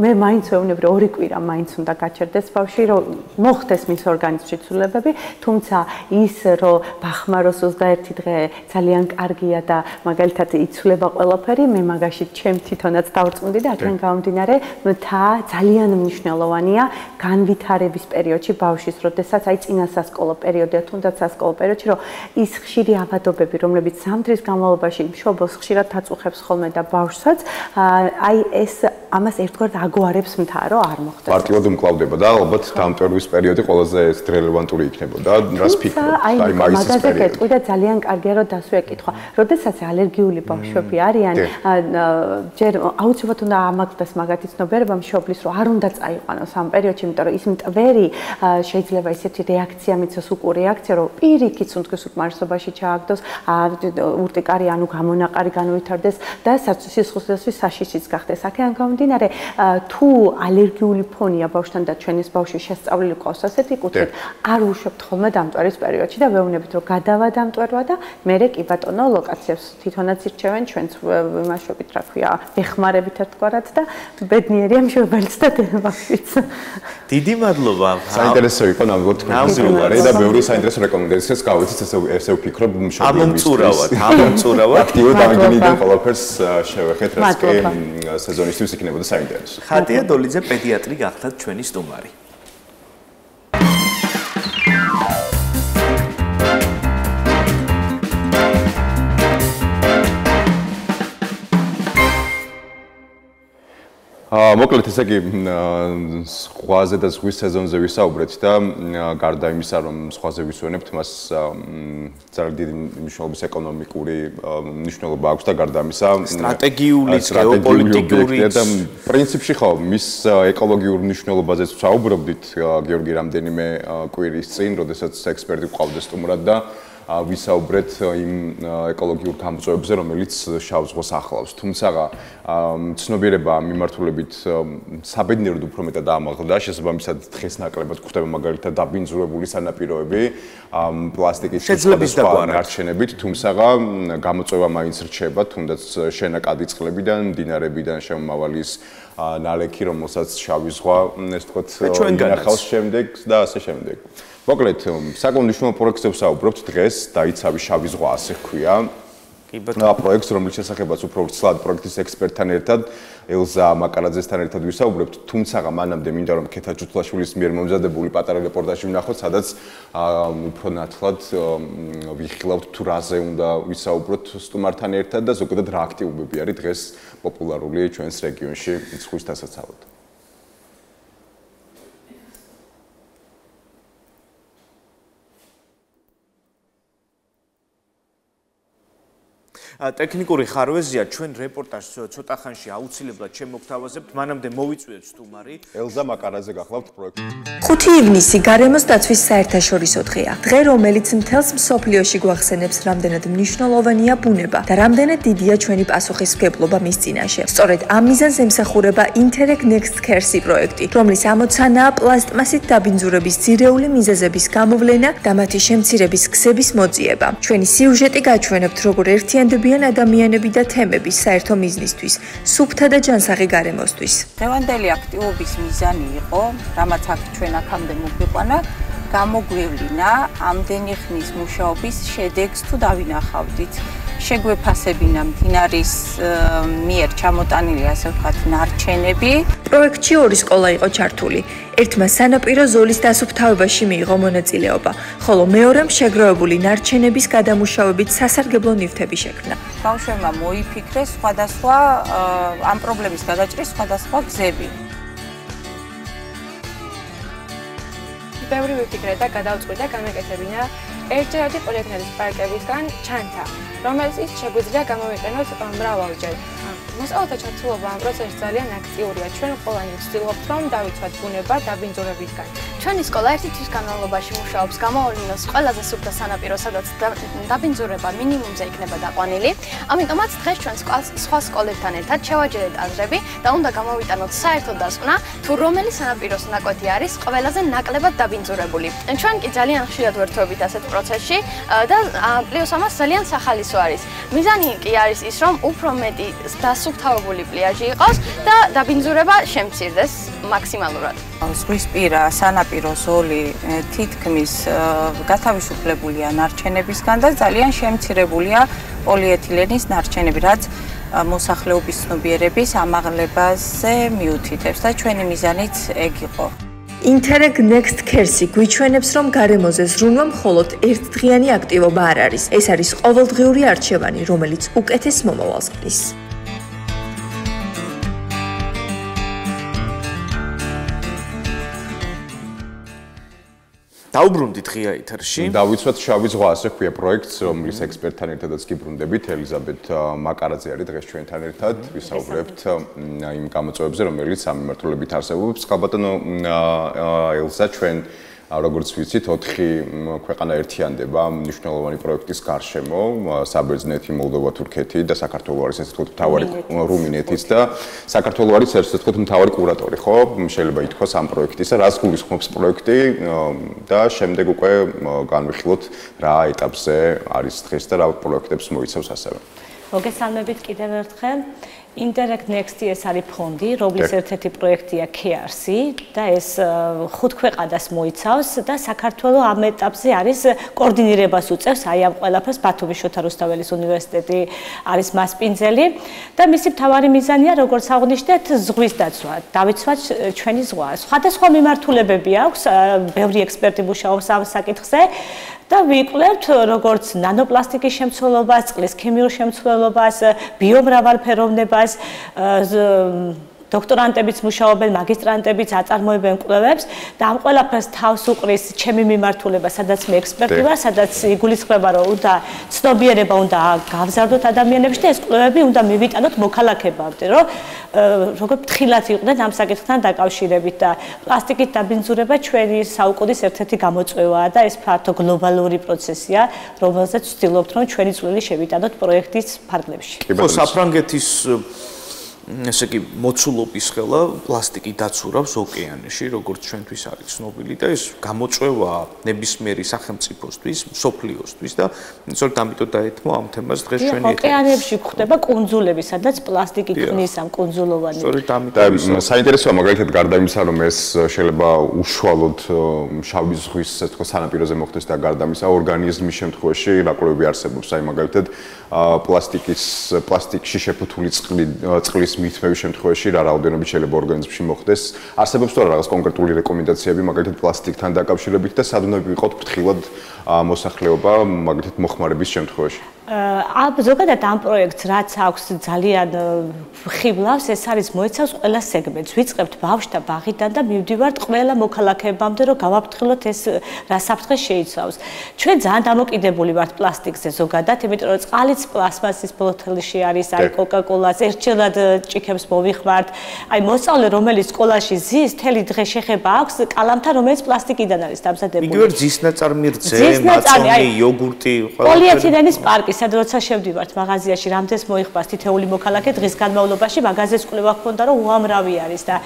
Speaker 4: მე მაინც ვეუბნები, რომ 2 კვირა მაინც უნდა გაჩერდეს ბავშვი, რომ მოხდეს მის ორგანიზმში ცვლილებები, თუმცა ის რომ ბახმაროს 21 დღე ძალიან კარგია და მაგალითად იცვლება ყველაფერი, მე მაგაში ჩემ თვითონაც დავწმუნდი და აქედან გამომდინარე, მთა ძალიან მნიშვნელოვანია განვითარების პერიოდში ბავშვის, როდესაც აი წინა სასკოლო პერიოდია, თუნდაც სასკოლო პერიოდში, რომ ის ხშირი ავადობები, რომლებიც 3 დღის განმავლობაში მშობელს ხშირად აწუხებს ხოლმე და ბავშვსაც, აი ეს ამას ერთგვარად აგვარებს მთა, რომ არ მოხდეს.
Speaker 3: მარტივად უმკლავდება და ალბათ დამტვერვის პერიოდი ყველაზე რელევანტური იქნებოდა. რას ფიქრობთ?
Speaker 4: აი მაისის პერიოდი და ძალიან კარგია რომ დასვია კითხვა. როდესაც ალერგიული ბავშვები არიან, ჯერ აუცილებლად უნდა ამაგდეს მაგათი ცნობიერება მშობლის, რომ არ უნდა წაიყვანოს ამ პერიოდში, იმიტომ რომ ის მტვერი შეიძლება ისეთი რეაქცია მიცოს, უკუ რეაქცია, რომ პირიქით სუნთქვის უკმარისობაში ჩააგდოს, ურტიკარი ანუ გამონაყარი განვითარდეს და სისხლისძვრის საშიშიც გახდეს. აქედან გამომდინარე, თუ ალერგიული ფონია ბავშვთან და ჩვენის ბავშვი შესწავლილი ყავს ასეთი კუთხით, არ უშვებთ ხოლმე დამტვერის პერიოდში და ვეუბნებით, რომ გადავა დამტვერვა და მერე კი ბატონო ლოკაციებს თვითონაც ირჩევენ ჩვენც ვიმაშვებით, რა ქვია, ეხმარებით ერთგვარად და ბედნიერია მშობელიც და ბავშვიც.
Speaker 1: დიდი მადლობა.
Speaker 3: საინტერესო იყო ნამდვილად თქვენი და ბევრი საინტერესო რეკომენდაციას გავიცით, ესე ვფიქრობ მშობლების. ამომწურავად. აქტიურად ანგინიდან ყველაფერს შევეხეთ, რაც კი სეზონისთვის იქნებოდა საინტერესო.
Speaker 1: ხატია დოლიძე პედიატრი გახდათ ჩვენი სტუმარი.
Speaker 3: მოკლედ ესე იგი ზღვაზე და ზღვის სეზონზე ვისაუბრეთ და გარდა იმისა რომ ზღვაზე ვისვენებთ მას ძალიან დიდი მნიშვნელობის ეკონომიკური მნიშვნელობა აქვს და გარდა ამისა
Speaker 1: სტრატეგიული გეოპოლიტიკური
Speaker 3: და პრინციპში ხო მის ეკოლოგიურ მნიშვნელობაზეც ვსაუბრობდით გიორგი რამდენიმე კვირის წინ, როდესაც ექსპერტი გვყავდა სტუმრად და ვისაუბრეთ იმ ეკოლოგიურ გამოწვევებზე, რომელიც შავ ზღვას ახლავს. თუმცა ცნობიერება მიმართულებით საბედნიეროდ უფრო მეტად ამაღლდა, შესაბამისად დღეს ნაკლებად გვხვდება მაგალითად დაბინძურებული სანაპიროები, პლასტიკის
Speaker 1: შეძლებისდაგვარ
Speaker 3: არჩენებით, თუმცა გამოწვევა მაინც რჩება, თუნდაც შენაკადი წყლებიდან, მდინარეებიდან შემომავალი ნალექი, რომელსაც შავი ზღვა, ეს თქო, ინახავს შემდეგ და ასე შემდეგ. მოკლედ, საკმაოდ მნიშვნელოვან პროექტზე ვსაუბრობთ დღეს, დაიცავი შავი ზღვა ასე ჰქვია. პროექტს, რომლის შესახებაც უფრო ვრცლად პროექტის ექსპერტთან ერთად, ელზა მაკარაძესთან ერთად ვისაუბრებთ, თუმცა მანამდე მინდა რომ ქეთა ჯუთლაშვილის მიერ მომზადებული პატარა რეპორტაჟი ვნახოთ, სადაც უფრო ნათლად ვიხილავთ თუ რაზე უნდა ვისაუბროთ სტუმართან ერთად და ზოგადად რა აქტივობები არის დღეს პოპულარული ჩვენს რეგიონში ზღვის დასაცავად.
Speaker 1: ტექნიკური ხარვეზია ჩვენ რეპორტაჟს ცოტა ხანში აუცილებლად შემოგთავაზებთ, მანამდე მოვიწვიეთ სტუმარი
Speaker 3: ელზა მაკარაძე გახლავთ პროექტი.
Speaker 2: 5 ივნისი გარემოს დაცვის საერთაშორისო დღეა. დღე, რომელიც მთელს მსოფლიოში გვახსენებს, რამდენად მნიშვნელოვანია ბუნება და რამდენად დიდია ჩვენი პასუხისმგებლობა მის წინაშე. სწორედ ამ მიზანს ემსახურება Interreg Next Cares პროექტი, რომლის ამოცანაა პლასტმასით დაბინძურების ძირეული მიზეზების გამოვლენა და მათი შემცირების ქსების მოძიება. ჩვენი სიუჟეტი გაჩვენებთ, როგორ ერთიანდება ადამიანები და თემები საერთო მიზნისთვის, სუფთა და ჯანსაღი გარემოსთვის.
Speaker 5: დღევანდელი აქტივობის მიზანი იყო, რამაც ჩვენ აქამდე მოგვიყვანა, გამოგვევლინა ამდენი ხნის მუშაობის შედეგს თუ დავინახავდით. შეგვეფასებინა მდინარის მიერ ჩამოტანილი, ასე ვთქვათ, ნარჩენები.
Speaker 2: პროექტში ორი სკოლა იყო ჩართული. ერთმა სანაპირო ზოლის დასუფთავებაში მიიღო მონაწილეობა, ხოლო მეორემ შეგროვებული ნარჩენების გადამუშავებით სასარგებლო ნივთები შექმნა.
Speaker 5: ბავშვებმა მოიფიქრეს სხვადასხვა ამ პრობლემის გადაჭრის სხვადასხვა გზები.
Speaker 6: ბევრი ვიფიქრე და გადავწყვიტე გამეკეთებინა ერთჯერადი პოლიეთილენის პარკებისგან ჩანთა, რომელიც შეგვიძლია გამოვიყენოთ მრავალჯერ. მოსწავლეთა ჩართულობა ამ პროცესში ძალიან აქტიურია. ჩვენ ყველანი ვცდილობთ, რომ დავიცვათ ბუნება დაბინძურებისგან.
Speaker 7: ჩვენი სკოლა ერთი თვის განმავლობაში მუშაობს გამოავლინოს ყველაზე სუფთა სანაპირო, სადაც დაბინძურება მინიმუმზე იქნება დაყვანილი. ამიტომაც დღეს ჩვენ სხვა სკოლებთან ერთად შევაჯერეთ აზრები და უნდა გამოვიტანოთ საერთო დასკვნა, თუ რომელი სანაპიროს ნაკვეთი არის ყველაზე ნაკლებად დაბინძურებული. ჩვენ კი ძალიან ხშირად ვერთვებით ასეთ პროცესში და პლუს ამას ძალიან სახალისო არის. მიზანი კი არის ის, რომ უფრო მეტი დასუფთავებული პლიაჟი იყოს და დაბინძურება შემცირდეს მაქსიმალურად.
Speaker 5: ზღვისპირა სანაპირო ზოლი თითქმის გათავისუფლებულია ნარჩენებისგან და ძალიან შემცირებულია პოლიეთილენის ნარჩენები, რაც მოსახლეობის ცნობიერების ამაღლებაზე მიუთითებს და ჩვენი მიზანიც ეგ იყო.
Speaker 2: Interreg Next Cares-ი გვიჩვენებს, რომ გარემოზე ზრუნვა მხოლოდ ერთდღიანი აქტივობა არ არის. ეს არის ყოველდღიური არჩევანი, რომელიც უკეთეს მომავალს ქმნის.
Speaker 1: დაუბრუნდით ღია ეთერში.
Speaker 3: დავიცვათ შავი ზღვა, ასე ჰქვია პროექტს, რომლის ექსპერტთან ერთადაც კი ბრუნდებით. ელიზაბეთ მაკარაძე არის დღეს ჩვენთან ერთად. ვისაუბრებთ იმ გამოწვევებზე, რომელიც ამ მიმართულებით არსებობს. ხალბატონო ელზა, ჩვენ როგორც ვიცით, 4 ქვეყანა ერთიანდება მნიშვნელოვანი პროექტის გარშემო, საბერძნეთი, მოლდოვა, თურქეთი და საქართველო არის ესე ვთქვათ მთავარი რუმინეთის და საქართველო არის ესე ვთქვათ მთავარი კურატორი, ხო? შეიძლება ითქვას ამ პროექტისა, რას გულისხმობს პროექტი და შემდეგ უკვე განვიხილოთ რა ეტაპზე არის დღეს და რა პროექტებს მოიცავს ასევე.
Speaker 8: მოგესალმებით კიდევ ერთხელ. Interreg Next-ი ეს არის ფონდი, რომლის ერთ-ერთი პროექტია KRC და ეს 5 ქვეყანას მოიცავს და საქართველოს ამ ეტაპზე არის კოორდინირებას უწევს აი ამ ყველაფერს ბათუმის შოთა რუსთაველის უნივერსიტეტი არის მასპინძელი და მისი მთავარი მიზანია როგორც აღნიშნეთ ზღვის დაცვა, დავიცვათ ჩვენი ზღვა. სხვადასხვა მიმართულებები აქვს, ბევრი ექსპერტი მუშაობს ამ საკითხზე. და ვიკვლევთ როგორც ნანოპლასტიკის შემცველობას, წყლის ქიმიურ შემცველობას, ბიომრავალფეროვნებას დოქტორანტებიც მუშაობენ, მაგისტრანტებიც აწარმოებენ კვლევებს და ამ ყველაფერს თავს უყრის ჩემი მიმართულება, სადაც მე ექსპერტი ვარ, სადაც იგულისხმება, რომ უნდა ცნობიერება უნდა გავზარდოთ ადამიანებში და ეს კვლევები უნდა მივიტანოთ მოქალაქეებამდე, რომ როგორ ფრთხილად იყვნენ ამ საკითხთან დაკავშირებით და პლასტიკის დაბინძურება ჩვენი საუკუნის ერთ-ერთი გამოწვევაა და ეს ფართო გლობალური პროცესია, რომელზეც ვცდილობთ, რომ ჩვენი წვლილი შევიტანოთ პროექტის ფარგლებში.
Speaker 1: ხო, საფრანგეთის ესე იგი მოცულობის ხელა პლასტიკი დაცურავს ოკეანეში, როგორც ჩვენთვის არის ცნობილი და ეს გამოწვევა ნებისმიერი სახელმწიფოსთვის, მსოფლიოსთვის და სწორედ ამიტომ დაეთმო ამ თემას დღეს ჩვენი
Speaker 8: ოკეანეებში გვხდება კუნძულები, სადაც პლასტიკი ქმნის ამ კუნძულოვანი.
Speaker 1: სწორედ ამიტომ
Speaker 3: საინტერესოა მაგალითად გარდა იმისა, რომ ეს შეიძლება უშუალოდ შავი ზღვის ასე თქო სანაპიროზე მოხდეს და გარდა იმისა ორგანიზმის შემთხვევაში რა კვლევები არსებობს, აი მაგალითად პლასტიკში შეფუთული წყლის მითმევის შემთხვევაში რა რაოდენობით შეიძლება ორგანიზმში მოხდეს. არსებობს თუ არა რაღაც კონკრეტული რეკომენდაციები მაგალითად პლასტიკთან დაკავშირებით და სად უნდა ვიყოთ ფრთხილად მოსახლეობა მაგალითად მოხმარების შემთხვევაში.
Speaker 8: ზოგადად ამ პროექტს რაც აქვს ძალიან ხიბლავს, ეს არის მოიცავს ყველა სეგმენტს. ვიწყებთ ბავშვთა ბაღიდან და მივდივართ ყველა მოქალაქეებამდე, რომ გავაფრთხილოთ ეს რა საფრთხეს შეიცავს. ჩვენ ძალიან დამოკიდებული ვართ პლასტიკზე ზოგადად, იმიტომ რომ წყალიც პლასმასის ბოთლში არის, აი კოკა-კოლას ერთჯერად ჭიქებს მოვიხმართ. აი მოსწავლე რომელიც სკოლაში ზის, მთელი დღე შეხება აქვს კალამთან, რომელიც პლასტიკიდან არის დამზადებული.
Speaker 1: იგივე ძისნაწარმი რძე, მაწონი, იოგურტი, ყველა
Speaker 8: პოლიეთილენის პარკი, სადაც როცა შევდივართ მაღაზიაში, რამდენს მოიხმარს თითეული მოქალაქე დღის განმავლობაში, მაგაზეს კვლევა ჰქონდა, რომ უამრავი არის და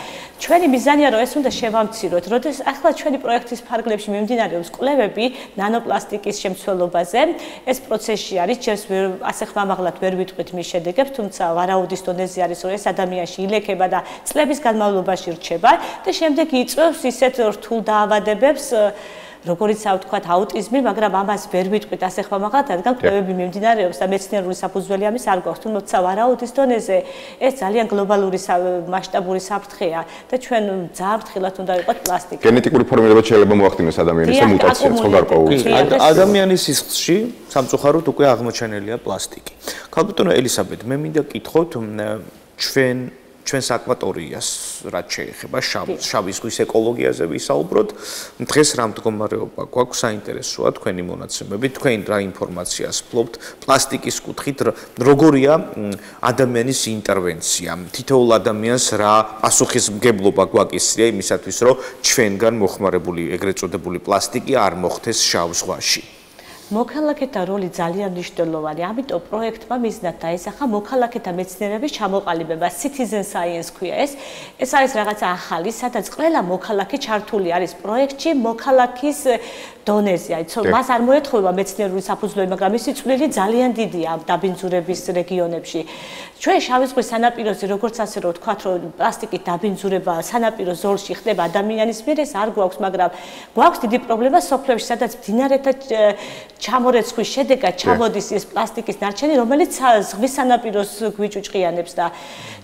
Speaker 8: ჩვენი მიზანია, რომ ეს უნდა შევამციროთ. როდესაც ახლა ჩვენი პროექტის ფარგლებში მიმდინარეობს კვლევები ნანოპლასტიკის შემცველობაზე, ეს პროცესში არის, ჯერს ასე ხმამაღლად ვერ ვიტყვით მის შედეგებს, თუმცა ვარაუდის დონეზე არის, რომ ეს ადამიანში ილექება და წლების განმავლობაში რჩება და შემდეგ იწვევს ისეთ რთულ დაავადებებს, როგორიც ვთქვათ აუტიზმი, მაგრამ ამას ვერ ვიტყვით ასე ხმამაღლად, რადგან კვლევები მიმდინარეობს და მეცნიერული საფუძველი ამის არ გვაქვს, თუმცა ვარაუდის დონეზე ეს ძალიან გლობალური მასშტაბური საფრთხეა და ჩვენ ძალიან ფრთხილად უნდა ვიყოთ პლასტიკი.
Speaker 3: გენეტიკური ფორმირება შეიძლება მოახდინოს ადამიანის და მუტაციაც ხო გარკვეული.
Speaker 1: ადამიანის სისხლში სამწუხაროდ უკვე აღმოჩენილია პლასტიკი. ქალბატონო ელისაბედ, მე მინდა გითხოთ ჩვენს აკვატორიას რაც შეეხება შავი ზღვის ეკოლოგიაზე ვისაუბროთ. დღეს რა მდგომარეობა გვაქვს საინტერესოა თქვენი მონაცემები, თქვენ რა ინფორმაციას ფლობთ პლასტიკის კუთხით, როგორია ადამიანის ინტერვენცია, თითოეულ ადამიანს რა პასუხისმგებლობა გვაკისრია იმისათვის, რომ ჩვენგან მოხმარებული ეგრეთ წოდებული პლასტიკი არ მოხდეს შავ ზღვაში.
Speaker 8: მოქალაქეთა როლი ძალიან მნიშვნელოვანია, ამიტომ პროექტმა მიზნად დაესახა მოქალაქეთა მეცნიერების ჩამოყალიბება, citizen science ქვია ეს. ეს არის რაღაცა ახალი, სადაც ყველა მოქალაქე ჩართული არის პროექტში მოქალაქის დონეზე. აი, მას არ მოეთხოვება მეცნიერული საფუძვლები, მაგრამ მისი წვლილი ძალიან დიდია დაბინძურების რეგიონებში. ჩვენ შავი ზღვის სანაპიროზე, როგორც ასე რომ ვთქვათ, რომ პლასტიკის დაბინძურება სანაპირო ზოლში ხდება ადამიანის მიერ, ეს არ გვაქვს, მაგრამ გვაქვს დიდი პრობლემა სოფლებში, სადაც მდინარეთა ჩამორეცხვის შედეგად ჩამოდის ეს პლასტიკის ნარჩენი, რომელიც ზღვის სანაპიროს გვიჭუჭყიანებს და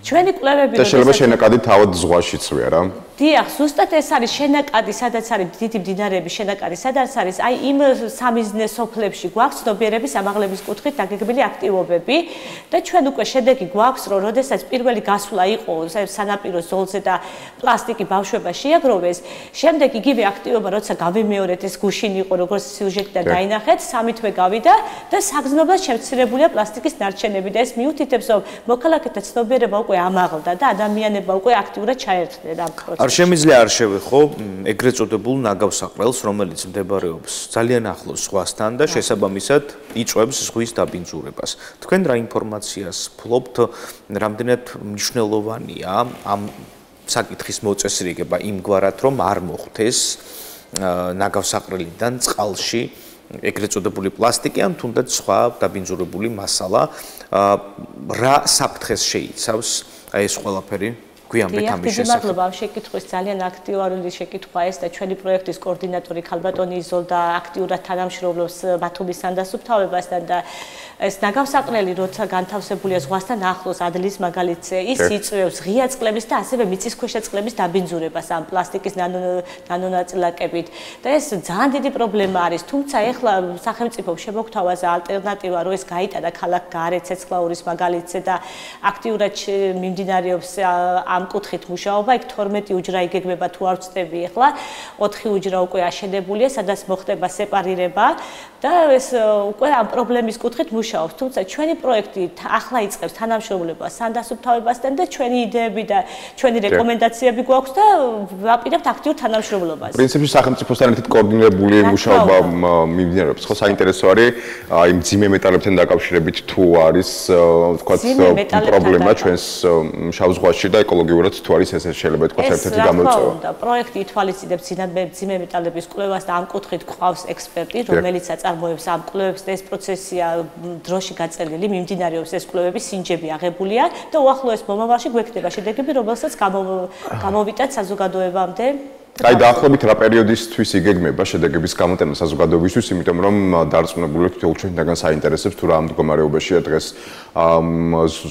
Speaker 8: ჩვენი კვლევები
Speaker 3: და შეიძლება შენაკადი თავად ზღვაშიც ვია რა.
Speaker 8: დიახ, ზუსტად ეს არის შენაკადი, სადაც არის დიდი მდინარეების შენაკადი, სადაც არის აი იმ სამიზნე სოფლებში გვაქვს ცნობიერების ამაღლების კუთხით დაგეგმილი აქტივობები და ჩვენ უკვე შედეგი გვაქვს, რომ როდესაც პირველი გასვლა იყო სანაპირო ზოლზე და პლასტიკი ბავშვებმა შეაგროვეს, შემდეგ იგივე აქტივობა, როცა გავიმეორეთ, ეს გუშინ იყო, როგორც სიუჟეტიდან დაინახეთ, 3 თვე გავიდა და საგრძნობლად შემცირებულია პლასტიკის ნარჩენები და ეს მიუთითებს, რომ მოქალაქეთა ცნობიერება უკვე ამაღლდა და ადამიანებმა უკვე აქტიურად ჩაერთნენ ამ პროცესში.
Speaker 1: არ შემიძლია არ შევეხო ეგრეთ წოდებულ ნაგავსაყრელს, რომელიც მდებარეობს ძალიან ახლოს ზღვასთან და შესაბამისად იწვევს ზღვის დაბინძურებას. თქვენ რა ინფორმაციას ფლობთ, რამდენად მნიშვნელოვანია ამ საკითხის მოწესრიგება იმგვარად, რომ არ მოხდეს ნაგავსაყრელიდან წყალში ეგრეთ წოდებული პლასტიკი ან თუნდაც სხვა დაბინძურებული მასალა, რა საფრთხეს შეიცავს აი ეს ყველაფერი? გვიანბეთ ამის შესახებ.
Speaker 8: მადლობა ამ შეკითხვის, ძალიან აქტუალური შეკითხვა ეს და ჩვენი პროექტის კოორდინატორი ქალბატონი იზოლდა აქტიურად თანამშრომლობს ბათუმის სანდასუფთავებასთან და ეს ნაგავსაყრელი როცა განთავსებულია ზღვასთან ახლოს ადლის მაგალითზე, ის იწვევს ღია წყლების და ასევე მიწისქვეშა წყლების დაბინძურებას ამ პლასტიკის ნანონაწილაკებით. და ეს ძალიან დიდი პრობლემა არის, თუმცა ეხლა სახელმწიფომ შემოგთავაზა ალტერნატივა, რომ ეს გაიტანა ქალაქ გარეთ ცეცხლაურის მაგალითზე და აქტიურად მიმდინარეობს ამ კუთხით მუშაობა. იქ 12 უჯრა იგეგმება თუ არ ვწდები ეხლა, 4 უჯრა უკვე აშენებულია, სადაც მოხდება სეპარირება და ეს უკვე ამ პრობლემის კუთხით მუშაობს. თუმცა ჩვენი პროექტი ახლა იწყებს თანამშრომლობას სანდასუფთავებასთან და ჩვენი იდეები და ჩვენი რეკომენდაციები გვაქვს და ვაპირებთ აქტიურ თანამშრომლობას.
Speaker 3: პრინციპში სახელმწიფოსთან ერთად კოორდინირებული მუშაობა მიმდინარეობს. ხო, საინტერესო არის აი მძიმე მეტალებთან დაკავშირებით თუ არის თქვა პრობლემა ჩვენს შავ ზღვაში და ეკოლოგიურად თუ არის ეს შეიძლება თქვა ერთ-ერთი გამოწვევა.
Speaker 8: და პროექტი ითვალისწინებს მძიმე მეტალების კვლევას და ამ კუთხით გვყავს ექსპერტი, რომელიც აწარმოებს ამ კვლევებს და ეს პროცესია დროში გაწელილი, მიმდინარეობს ეს კვლევები, სინჯები აღებულია და უახლოეს მომავალში გვექნება შედეგები, რომელსაც გამოვიტანთ საზოგადოებამდე.
Speaker 3: აი დაახლოებით რა პერიოდისთვის იგეგმება შედეგების გამოტანა საზოგადოებისთვის, იმიტომ რომ დარწმუნებული ვართ, რომ ჩვენთაგან საინტერესებს თუ რა მდგომარეობაშია დღეს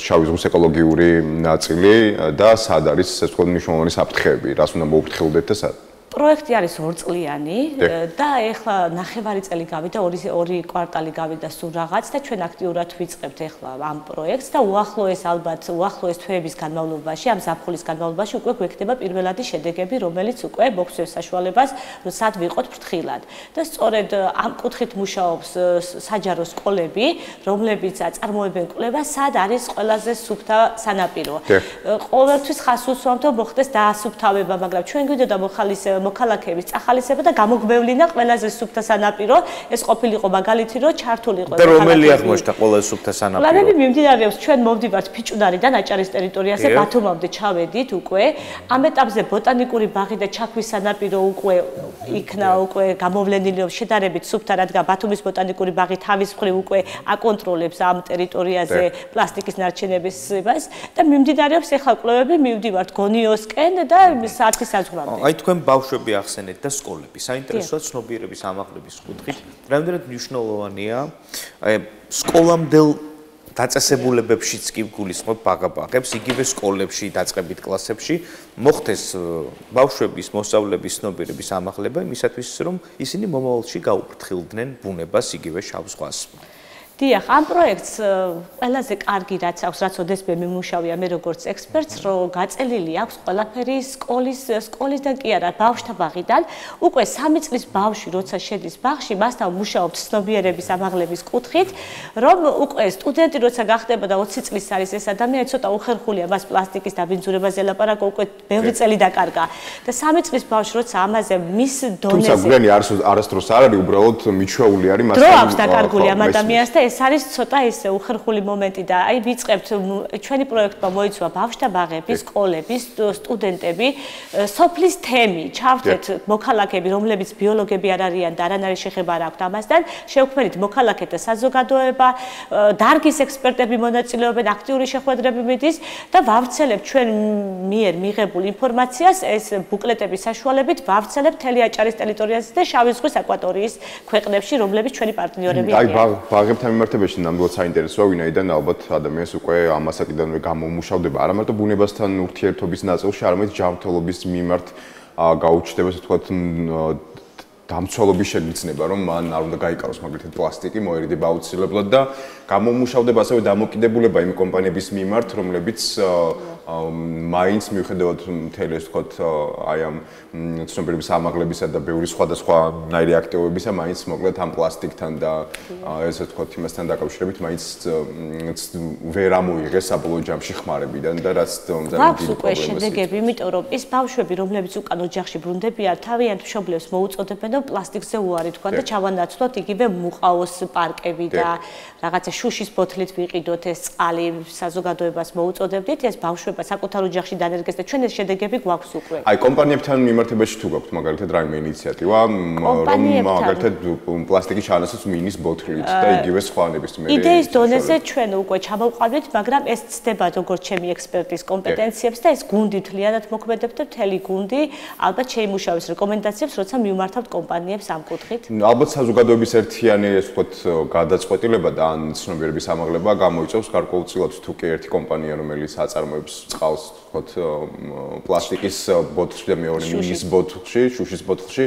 Speaker 3: შავი ზღვის ეკოლოგიური ნაწილი და სად არის ეს თქვენ მნიშვნელოვანი საფრთხეები, რას უნდა მოუფრთხილდეთ და სად?
Speaker 8: პროექტი არის 2 წლიანი და ეხლა ნახევარი წელი გავიდა, 2 კვარტალი გავიდა სულ რაღაც და ჩვენ აქტიურად ვიწყებთ ეხლა ამ პროექტს და უახლოეს თვეების განმავლობაში, ამ ზაფხულის განმავლობაში უკვე გვექნება პირველადი შედეგები, რომელიც უკვე მოგვცევს საშუალებას, რომ სად ვიყოთ ფრთხილად. და სწორედ ამ კუთხით მუშაობს საჯარო სკოლები, რომლებიც აწარმოებენ კვლევას, სად არის ყველაზე სუფთა სანაპირო. ყოველთვის ხაზს უსვამთ, რომ მოხდეს დაასუფთავება, მაგრამ ჩვენ გვინდოდა მოქალაქეების წახალისება და გამოგვევლინა ყველაზე სუფთა სანაპირო. ეს ყოფილიყო მაგალითი, რომ ჩართულიყო.
Speaker 1: და რომელი აღმოჩნდა ყველაზე სუფთა სანაპირო?
Speaker 8: პლანები მიმდინარეობს, ჩვენ მოვდივართ ფიჭვნარიდან აჭარის ტერიტორიაზე, ბათუმამდე ჩავედით უკვე. ამ ეტაპზე ბოტანიკური ბაღი და ჩაქვის სანაპირო უკვე იქნა უკვე გამოვლენილი, რომ შედარებით სუფთა, რადგან ბათუმის ბოტანიკური ბაღი თავის მხრივ უკვე აკონტროლებს ამ ტერიტორიაზე პლასტიკის ნარჩენებისებას და მიმდინარეობს ეხლა კვლევები, მივდივართ გონიოსკენ და საათის საზღვრამდე.
Speaker 1: აი თქვენ ბავშვები ახსენეთ და სკოლები. საინტერესოა ცნობიერების ამაღლების კუთხით. რამდენად მნიშვნელოვანია სკოლამდელ დაწესებულებებშიც კი გულისხმობ ბაღებს, იგივე სკოლებში, დაწყებით კლასებში მოხდეს ბავშვების მოსწავლების ცნობიერების ამაღლება იმისათვის, რომ ისინი მომავალში გაუფრთხილდნენ ბუნებას, იგივე შავ ზღვას.
Speaker 8: დიახ, ამ პროექტს ყველაზე კარგი რაც აქვს, რაც ოდესმე მიმუშავია მე როგორც ექსპერტს, რომ გაწელილი აქვს ყველაფერი სკოლისგან კი არა, ბავშვთა ბაღიდან. უკვე 3 წლის ბავშვი როცა შედის ბაღში, მასთან მუშაობთ ცნობიერების ამაღლების კუთხით, რომ უკვე სტუდენტი როცა გახდება და 20 წლის არის ეს ადამიანი, ცოტა უხერხულია მას პლასტიკის დაბინძურებაზე ლაპარაკო, უკვე ბევრი წელი დაკარგა. და 3 წლის ბავშვი როცა ამაზე მის დონეზე
Speaker 3: თუმცა გვიანი არასდროს არ არის, უბრალოდ მიჩვეული არის მასთან.
Speaker 8: დრო აქვს დაკარგული ამ ადამიანს და ეს არის ცოტა ისე უხერხული მომენტი და აი ვიწყებთ ჩვენი პროექტმა მოიცვა ბავშვთა ბაღები, სკოლები, სტუდენტები, სოფლის თემი, ჩავთეთ მოქალაქეები, რომლებიც ბიოლოგები არ არიან და არანაირი შეხება არ აქვთ ამასთან, შევქმნით მოქალაქეთა საზოგადოება, დარგის ექსპერტები მონაწილეობენ, აქტიური შეხვედრები მიდის და ვავრცელებთ ჩვენ მიერ მიღებულ ინფორმაციას ეს ბუკლეტების საშუალებით ვავრცელებთ მთელი აჭარის ტერიტორიაზე და შავი ზღვის აკვატორიის ქვეყნებში, რომლებიც ჩვენი პარტნიორები არიან.
Speaker 3: აი ბაღებთან მიმართებაში ნამდვილად საინტერესოა, ვინაიდან ალბათ ადამიანს უკვე ამასაკიდანვე გამომუშავდება არა მარტო ბუნებასთან ურთიერთობის ნაწილში, არამედ ჯანმრთელობის მიმართ გაუჩნდება, ასე ვთქვათ, დამცველობის შეგრძნება, რომ მან არ უნდა გაიკაროს მაგალითად პლასტიკი, მოერიდება აუცილებლად და გამომუშავდება ასევე დამოკიდებულება იმ კომპანიების მიმართ, რომლებიც მაინც მიუხედავად მთელი ეს ვთქვათ აი ამ ცნობიერების ამაღლებისა და ბევრი სხვადასხვანაირი აქტივობებისა, მაინც მოკლედ ამ პლასტიკთან და ესე ვთქვათ იმასთან დაკავშირებით მაინც ვერ ამოიღეს საბოლოო ჯამში ხმარებიდან და რაც
Speaker 8: ძალიან დიდი პრობლემაა. შედეგები, იმიტომ რომ ის ბავშვები, რომლებიც უკან ოჯახში ბრუნდებიან, თავიანთ მშობლებს მოუწოდებენ, რომ პლასტიკზე უარი თქვა და ჩავანაცვლოთ იგივე მუყაოს პარკები და რაღაცა შუშის ბოთლით ვიყიდოთ ეს წყალი საზოგადოებას მოუწოდებდით, ეს ბავშვები ბავშვობა საკუთარ ოჯახში დანერგეს და ჩვენ ეს შედეგები გვაქვს უკვე.
Speaker 3: აი კომპანიებთან მიმართებაში თუ გაქვთ მაგალითად რაიმე ინიციატივა, რომ მაგალითად პლასტიკის ჩანაცვლას მინის ბოთლით და იგივე სხვა ნებისმიერი
Speaker 8: იდეის დონეზე ჩვენ უკვე ჩამოვყავდით, მაგრამ ეს ცდება როგორც ჩემი ექსპერტის კომპეტენციებს და ეს გუნდი თლიანად მოქმედებდა, მთელი გუნდი ალბათ შეიმუშავებს რეკომენდაციებს, როცა მივმართავთ კომპანიებს ამ კუთხით.
Speaker 3: ალბათ საზოგადოების ერთიანი ეს ვთქვათ გადაწყვეტილება და ან ცნობიერების ამაღლება გამოიწვევს გარკვეულწილად თუ კი ერთი კომპანია რომელიც აწარმოებს წყალს ვთქვათ პლასტიკის ბოთლში და მეორე მინის ბოთლში, შუშის ბოთლში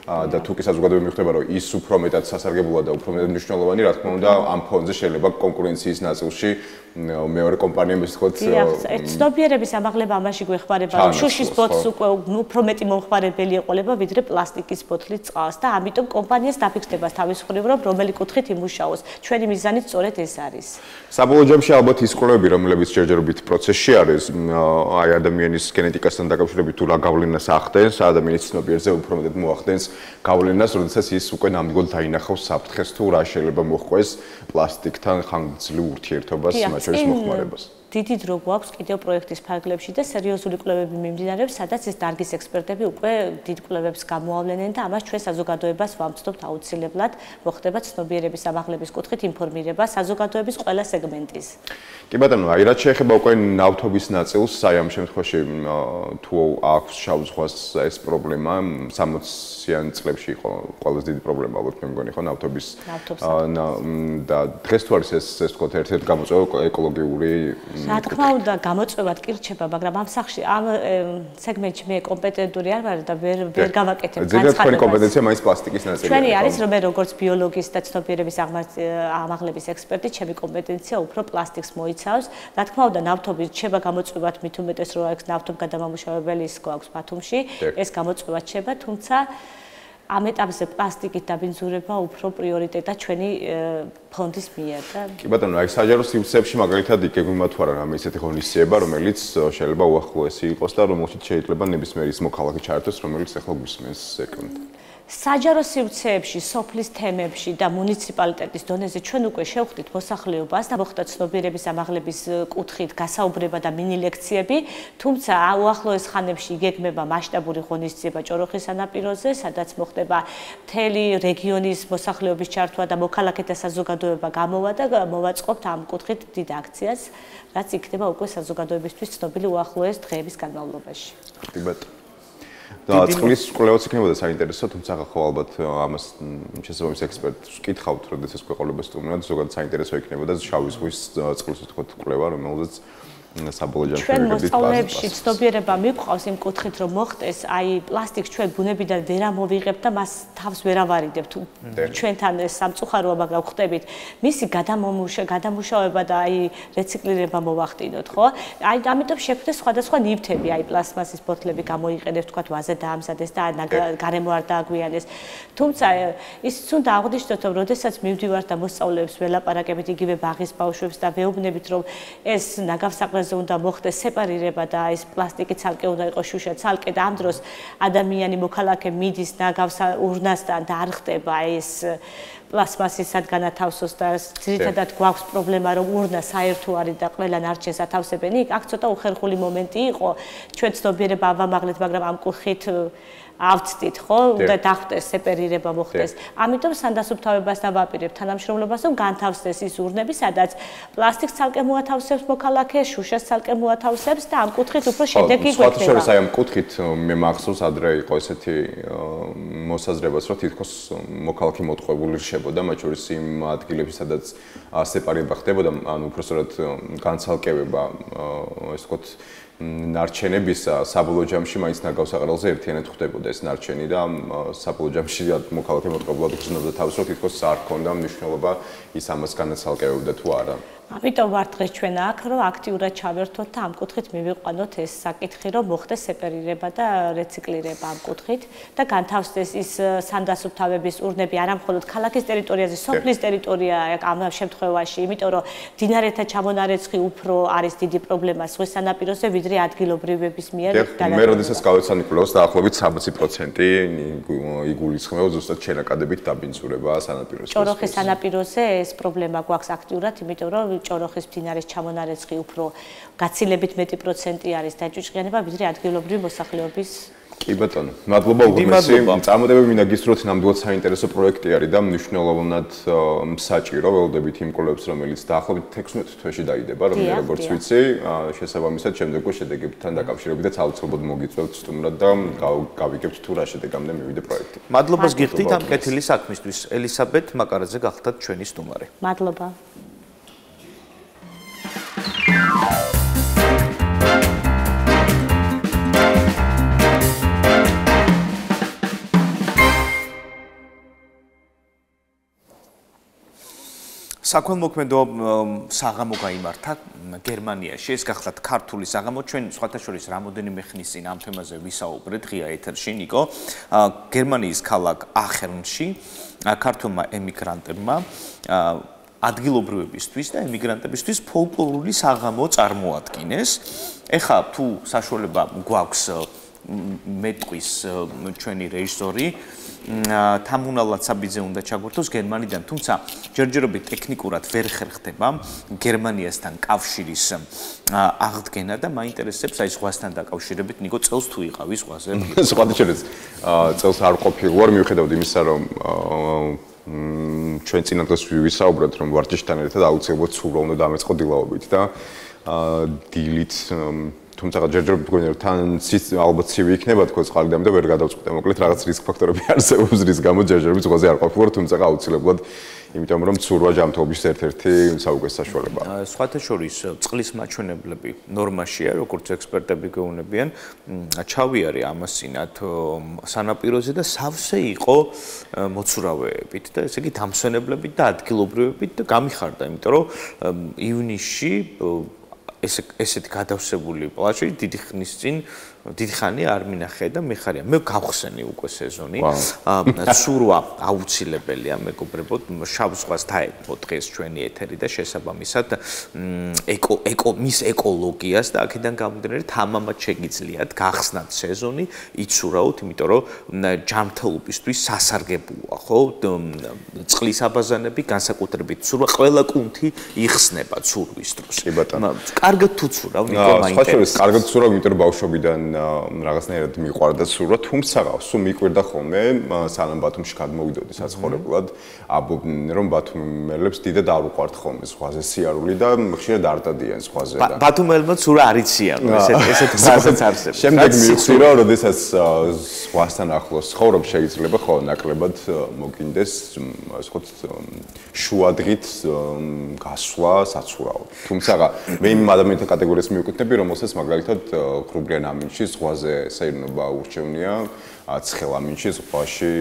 Speaker 3: და თუ კი საზოგადოება მიხვდება რომ ის უფრო მეტად სასარგებლოა და უფრო მეტად მნიშვნელოვანი, რა თქმა უნდა, ამ ფონზე შეიძლება კონკურენციის ნაწილში მეორე კომპანიების თქოთ
Speaker 8: ცნობიერების ამაღლება ამაში გვეხმარება რომ შუშის ბოთლს უკვე უფრო მეტი მომხმარებელი ეყოლება ვიდრე პლასტიკის ბოთლით წყალს და ამიტომ კომპანიას დაფიქსდება თავის მხრივ რომ რომელი კუთხით იმუშაოს. ჩვენი მიზანიც სწორედ ეს არის.
Speaker 3: საბოლოო ჯამში ალბათ ის კვლევები რომლებიც ჯერჯერობით პროცესში არის აი ადამიანის გენეტიკასთან დაკავშირებით თუ რა გავლენას ახდენს ადამიანის ცნობიერზე უფრო მეტად მოახდენს გავლენას, როდესაც ის უკვე ნამდვილად დაინახავს საფრთხეს თუ რა შეიძლება მოჰყვეს პლასტიკთან ხანგრძლივ ურთიერთობას მათ შორის მოხმარებას.
Speaker 8: დიდი დრო გვაქვს კიდევ პროექტის ფარგლებში და სერიოზული კვლევები მიმდინარეობს, სადაც ეს დარგის ექსპერტები უკვე დიდ კვლევებს გამოავლინენ და ამას ჩვენ საზოგადოებას ვამცნობთ აუცილებლად, მოხდება ცნობიერების ამაღლების კუთხით ინფორმირება საზოგადოების ყველა სეგმენტის.
Speaker 3: კი ბატონო, აი რაც შეეხება უკვე ნავთობის ნაწილს, აი ამ შემთხვევაში თუ აქვს შავ ზღვას ეს პრობლემა 60-იან წლებში იყო ყველაზე დიდი პრობლემა ალბათ მე მგონი ხო ნავთობის და დღეს თუ არის ეს ვთქვათ ერთ-ერთი გამოწვევა ეკოლოგიური
Speaker 8: რა თქმა უნდა გამოწვევად კი რჩება, მაგრამ ამ სახში ამ სეგმენტში მე კომპეტენტური არ ვარ და ვერ გავაკეთებ
Speaker 3: განცხადებას. ძირითადი კომპეტენცია მაინც პლასტიკის ნაწილია.
Speaker 8: ჩვენი არის რომ მე როგორც ბიოლოგის და ცნობიერების ამაღლების ექსპერტი, ჩემი კომპეტენცია უფრო პლასტიკს მოიცავს. რა თქმა უნდა, ნავთობი რჩება გამოწვევად მით უმეტეს რომ ეს ნავთობგადამამუშავებელი ის გვაქვს ბათუმში, ეს გამოწვევა რჩება, თუმცა ამ ეტაპზე პლასტიკით დაბინძურება უფრო პრიორიტეტა ჩვენი ფონდის მიერ და
Speaker 3: კი ბატონო, აი საჯარო სივრცეებში მაგალითად იგეგმება თუ არა რამე ისეთი ღონისძიება, რომელიც შეიძლება უახლოესი იყოს და რომელშიც შეიძლება ნებისმიერი ის მოქალაქე ჩაერთოს, რომელიც ახლა გვისმენს ეკრანთან.
Speaker 8: საჯარო სივრცეებში, სოფლის თემებში და მუნიციპალიტეტის დონეზე ჩვენ უკვე შევხვდით მოსახლეობას და მოხდა ცნობიერების ამაღლების კუთხით გასაუბრება და მინი ლექციები, თუმცა უახლოეს ხანებში იგეგმება მასშტაბური ღონისძიება ჭოროხის სანაპიროზე, სადაც მოხდება მთელი რეგიონის მოსახლეობის ჩართვა და მოქალაქეთა საზოგადოება გამოვა და მოვაწყობთ ამ კუთხით დიდ აქციას, რაც იქნება უკვე საზოგადოებისთვის ცნობილი უახლოეს დღეების განმავლობაში.
Speaker 3: კი ბატონო. და წყლის კვლევაც იქნებოდა საინტერესო, თუმცა ხო ალბათ ამას შესაბამის ექსპერტს ვკითხავთ, როდესაც გვეყოლება სტუმრად, ზოგადად საინტერესო იქნებოდა შავი ზღვის წყლის თქოთ კვლევა, რომელზეც საბოლოო ჯამში
Speaker 8: ჩვენ მოსწავლეებში ცნობიერება მიყვავს იმ კუთხით, რომ მოხდეს, აი პლასტიკს ჩვენ ბუნებიდან ვერ ამოვიღებთ და მას თავს ვერ ავარიდებთ. ჩვენთან ეს სამწუხაროა, მაგრამ ხვდებით, მისი გადამუშავება და აი რეციკლირება მოვახდინოთ, ხო? აი ამიტომ შექმნეს სხვადასხვა ნივთები, აი პლასმასის ბოთლები გამოიყენეს, თქვათ ვაზე დაამზადეს და გარემო არ დააგვიანეს. თუმცა ისიც უნდა აღვნიშნოთ, რომ როდესაც მივდივართ და მოსწავლეებს ველაპარაკებით იგივე ბაღის ბავშვებს და ვეუბნებით, რომ ეს ნაგავსაყრელზე უნდა მოხდეს სეპარირება და ეს პლასტიკი ცალკე უნდა იყოს შუშა ცალკე და ამ დროს ადამიანი მოქალაქე მიდის ნაგავს ურნასთან და არ ხდება ეს პლასმასის სადგანათავსოს და ძირითადად გვაქვს პრობლემა რომ ურნა საერთო არის და ყველა ნარჩენს ათავსებენი, აქ ცოტა უხერხული მომენტი იყო, ჩვენ ცნობიერება ავამაღლეთ, მაგრამ ამ კუთხით ავწდით, ხო? უნდა დახვდეს სეპარირება მოხდეს. ამიტომ სანდასუფთავებასთან ვაპირებ თანამშრომლობას, რომ განთავსდეს ის ურნები, სადაც პლასტიკს ცალკე მოათავსებს მოქალაქე, შუშას ცალკე მოათავსებს და ამ კუთხით უფრო შედეგი გვექნება.
Speaker 3: სხვა შორის აი ამ კუთხით მე მახსოვს ადრე იყო ესეთი მოსაზრებაც, რომ თითქოს მოქალაქე მოტყუებული რჩებოდა, მათ შორის იმ ადგილებში, სადაც სეპარირება ხდებოდა, ანუ უბრალოდ განცალკევება, ეს ვთქვათ ნარჩენების საბოლოო ჯამში მაინც ნაგავსაყრელზე ერთიანად ხდებოდა ეს ნარჩენი და საბოლოო ჯამში მოქალაქე მოტყუებულად გრძნობდა თავს, რომ თითქოს არ ჰქონდა მნიშვნელობა ის ამას განაცალკევებდა თუ არა.
Speaker 8: ამიტომ ვარ დღეს ჩვენ აქ, რომ აქტიურად ჩავერთოთ და ამ კუთხით მივიყვანოთ ეს საკითხი, რომ მოხდეს სეპარირება და რეციკლირება ამ კუთხით და განთავსდეს ის სანდასუფთავების ურნები არა მხოლოდ ქალაქის ტერიტორიაზე, სოფლის ტერიტორია ამ შემთხვევაში, იმიტომ რომ მდინარეთა ჩამონარეცხი უფრო არის დიდი პრობლემა ზღვის სანაპიროზე, ვიდრე ადგილობრივების მიერ
Speaker 3: გადადგა. მე როდესაც გავეცანი კვლევას დაახლოებით 60% იგულისხმება ზუსტად შენაკადებით დაბინძურება სანაპიროზე.
Speaker 8: ჭოროხის სანაპიროზე ეს პრობლემა გვაქვს აქტიურად, იმიტომ რომ ჭოროხის მდინარის ჩამონარეცხი უფრო გაცილებით მეტი პროცენტი არის დაჭუჭყიანება, ვიდრე ადგილობრივი მოსახლეობის.
Speaker 3: კი ბატონო, მადლობა უღრმესი. წარმატებები მინდა გისურვოთ, ნამდვილად საინტერესო პროექტი არის და მნიშვნელოვნად საჭირო. ველოდებით იმ კვლევებს, რომელიც დაახლოებით 16 თვეში დაიდება, როგორც ვიცი, შესაბამისად შემდეგო შედეგებთან დაკავშირებით აუცილებლად მოგიწევთ სტუმრად და გავიგებთ თუ რა შედეგამდე მივიდა პროექტი.
Speaker 1: მადლობას გიხდით ამ კეთილი საქმისთვის. ელისაბედ მაკარაძე გახდათ ჩვენი სტუმარი.
Speaker 8: მადლობა.
Speaker 1: საქველმოქმედო საღამო გაიმართა გერმანიაში. ეს გახლავთ ქართული საღამო. ჩვენ სხვათა შორის რამოდენიმე ხნის წინ ამ თემაზე ვისაუბრეთ ღია ეთერში, ნიკო. გერმანიის ქალაქ ახერნში ქართულმა ემიგრანტებმა ადგილობრივებისთვის და ემიგრანტებისთვის ფოლკლორული საღამო წარმოადგინეს. ეხლა თუ საშუალება გვაქვს მეტყვის ჩვენი რეჟისორი თამუნა ლაცაბიძე უნდა ჩაგვერთოს გერმანიდან, თუმცა ჯერჯერობით ტექნიკურად ვერ ხერხდება გერმანიასთან კავშირის აღდგენა და მაინტერესებს აი ზღვასთან დაკავშირებით, ნიკო, წელს თუ იყავი ზღვაზე?
Speaker 3: სხვადასხვა წელს არ ყოფილვარ, მიუხედავად იმისა, რომ ჩვენ წინა დღეს ვისაუბრეთ, რომ ვარჯიშთან ერთად აუცილებლად სურვა უნდა დამეწყო დილაობით და დილით თუმცა ჯერჯერობით თქვენ თან ალბათ ცივი იქნება თქო წყალიდან და ვერ გადავწყვეტე მოკლედ რაღაც რისკ ფაქტორები არსებობს რის გამო ჯერჯერობით ზღვაზე არ ყოფილვარ თუმცა აუცილებლად იმიტომ რომ ცურვა ჯანმრთელობის ერთ-ერთი საუკეთესო საშუალებაა.
Speaker 1: სხვათა შორის წყლის მაჩვენებლები ნორმაშია, როგორც ექსპერტები გეუბნებიან, ჩავიარე ამასინათ სანაპიროზე და სავსე იყო მოცურავეებით და ესე იგი დამსვენებლებით და ადგილობრივებით და გამიხარდა, იმიტომ რომ ივნისში ესეთი გადავსებული პლაჟი დიდი ხნის წინ დიდი ხანი არ მინახე და მეხარია. მე გავხსენი უკვე სეზონი. ცურვა აუცილებელია, მეგობრებო, შავ ზღვას დაეპო დღეს ჩვენი ეთერი და შესაბამისად მის ეკოლოგიას და აქედან გამომდინარე თამამად შეგიძლიათ გახსნათ სეზონი, იცურავთ, იმიტომ რომ ჯანმრთელობისთვის სასარგებლოა, ხო? წყლის აბაზანები, განსაკუთრებით ცურვა, ყველა კუნთი იხსნება ცურვის დროს.
Speaker 3: კი ბატონო.
Speaker 1: კარგად თუ ცურავ, ნიკო, მაინტერესებს.
Speaker 3: კარგად ცურავ, იმიტომ რომ ბავშვობიდან რაღაცნაირად მიყვარდა ცურვა, თუმცა სულ მიყვირდა ხოლმე სანამ ბათუმში გადმოვიდოდი საცხოვრებლად, აბობდნენ რომ ბათუმელებს დიდად არ უყვართ ხოლმე ზღვაზე სიარული და ხშირად არ დადიან ზღვაზე და
Speaker 1: ბათუმელებმა ცურვა არ იციან, ესეთ ფრაზაც არსებობს.
Speaker 3: შემდეგ მივხვდი რომ როდესაც ზღვასთან ახლოს ცხოვრობ, შეიძლება ხო ნაკლებად მოგინდეს ასე ვთქვათ შუადღით გასვლა საცურაო. თუმცა მე იმ ადამიანთა კატეგორიას მივეკუთვნები, რომელსაც მაგალითად ხრუბლიან ამინში ზღვაზე საერთოდ ურჩევნია ცხელ ამინში ზღვაში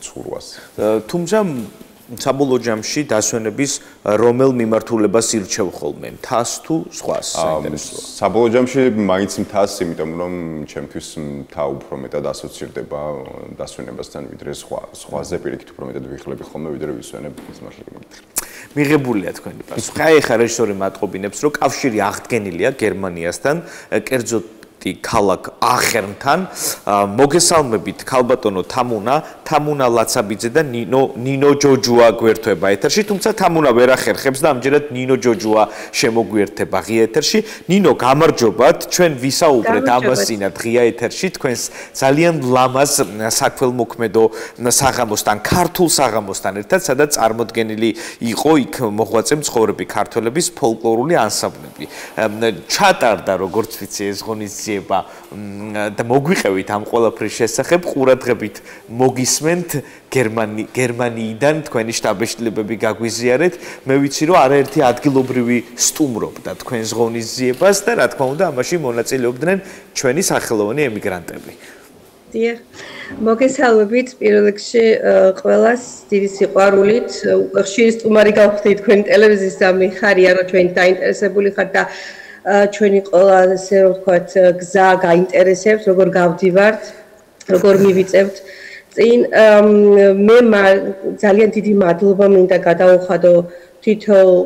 Speaker 3: ცურვას.
Speaker 1: თუმცა საბოლოო ჯამში დასვენების რომელ მიმართულებას ირჩევ ხოლმე, მთას თუ ზღვას? საინტერესოა.
Speaker 3: საბოლოო ჯამში მაინც მთას, იმიტომ რომ ჩემთვის მთა უფრო მეტად ასოცირდება დასვენებასთან ვიდრე ზღვაზე პირიქით უფრო მეტად ვიხლები ხოლმე ვიდრე ვისვენებ ის მართლა მეკითხი.
Speaker 1: მიღებულია თქვენი პასუხი. აი ეხა რეჟისორი მატყობინებს, რომ კავშირი აღდგენილია გერმანიასთან, კერძოდ ქალაქ ახერნთან. მოგესალმებით ქალბატონო თამუნა ლაცაბიძე და ნინო ჯოჯუა გვერდება ეთერში, თუმცა თამუნა ვერ ახერხებს და ამჯერად ნინო ჯოჯუა შემოგვიერთება ღია ეთერში. ნინო, გამარჯობათ, ჩვენ ვისაუბრეთ ამასინათ ღია ეთერში თქვენს ძალიან ლამაზ საქველმოქმედო საღამოსთან, ქართულ საღამოსთან ერთად, სადაც წარმოდგენილი იყო იქ მოღვაწე მცხოვრები ქართველების ფოლკლორული ანსამბლები. ჩატარდა როგორც ვიცი ეს ღონისძიება და მოგვიყევით ამ ყველაფრის შესახებ, ყურადღებით მოგისმენთ გერმანიიდან თქვენი შტაბ-შტაბები გაგვიზიარეთ. მე ვიცი რომ არაერთი ადგილობრივი სტუმრობდა თქვენს ღონისძიებას და რა თქმა უნდა ამაში მონაწილეობდნენ ჩვენი სახელოვანი ემიგრანტები.
Speaker 9: დიახ, მოგესალმებით პირველ რიგში ყველას დიდი სიყვარულით. ხშირი სტუმარი გავხდით თქვენი ტელევიზიის და მიხარია რომ ჩვენი დაინტერესებული ხართ და ჩვენი ყველა ასე რომ ვთქვათ გზა გაინტერესებს, როგორ გავდივართ, როგორ მივიწევთ წინ. მე ძალიან დიდი მადლობა მინდა გადაუხადო თითოეულ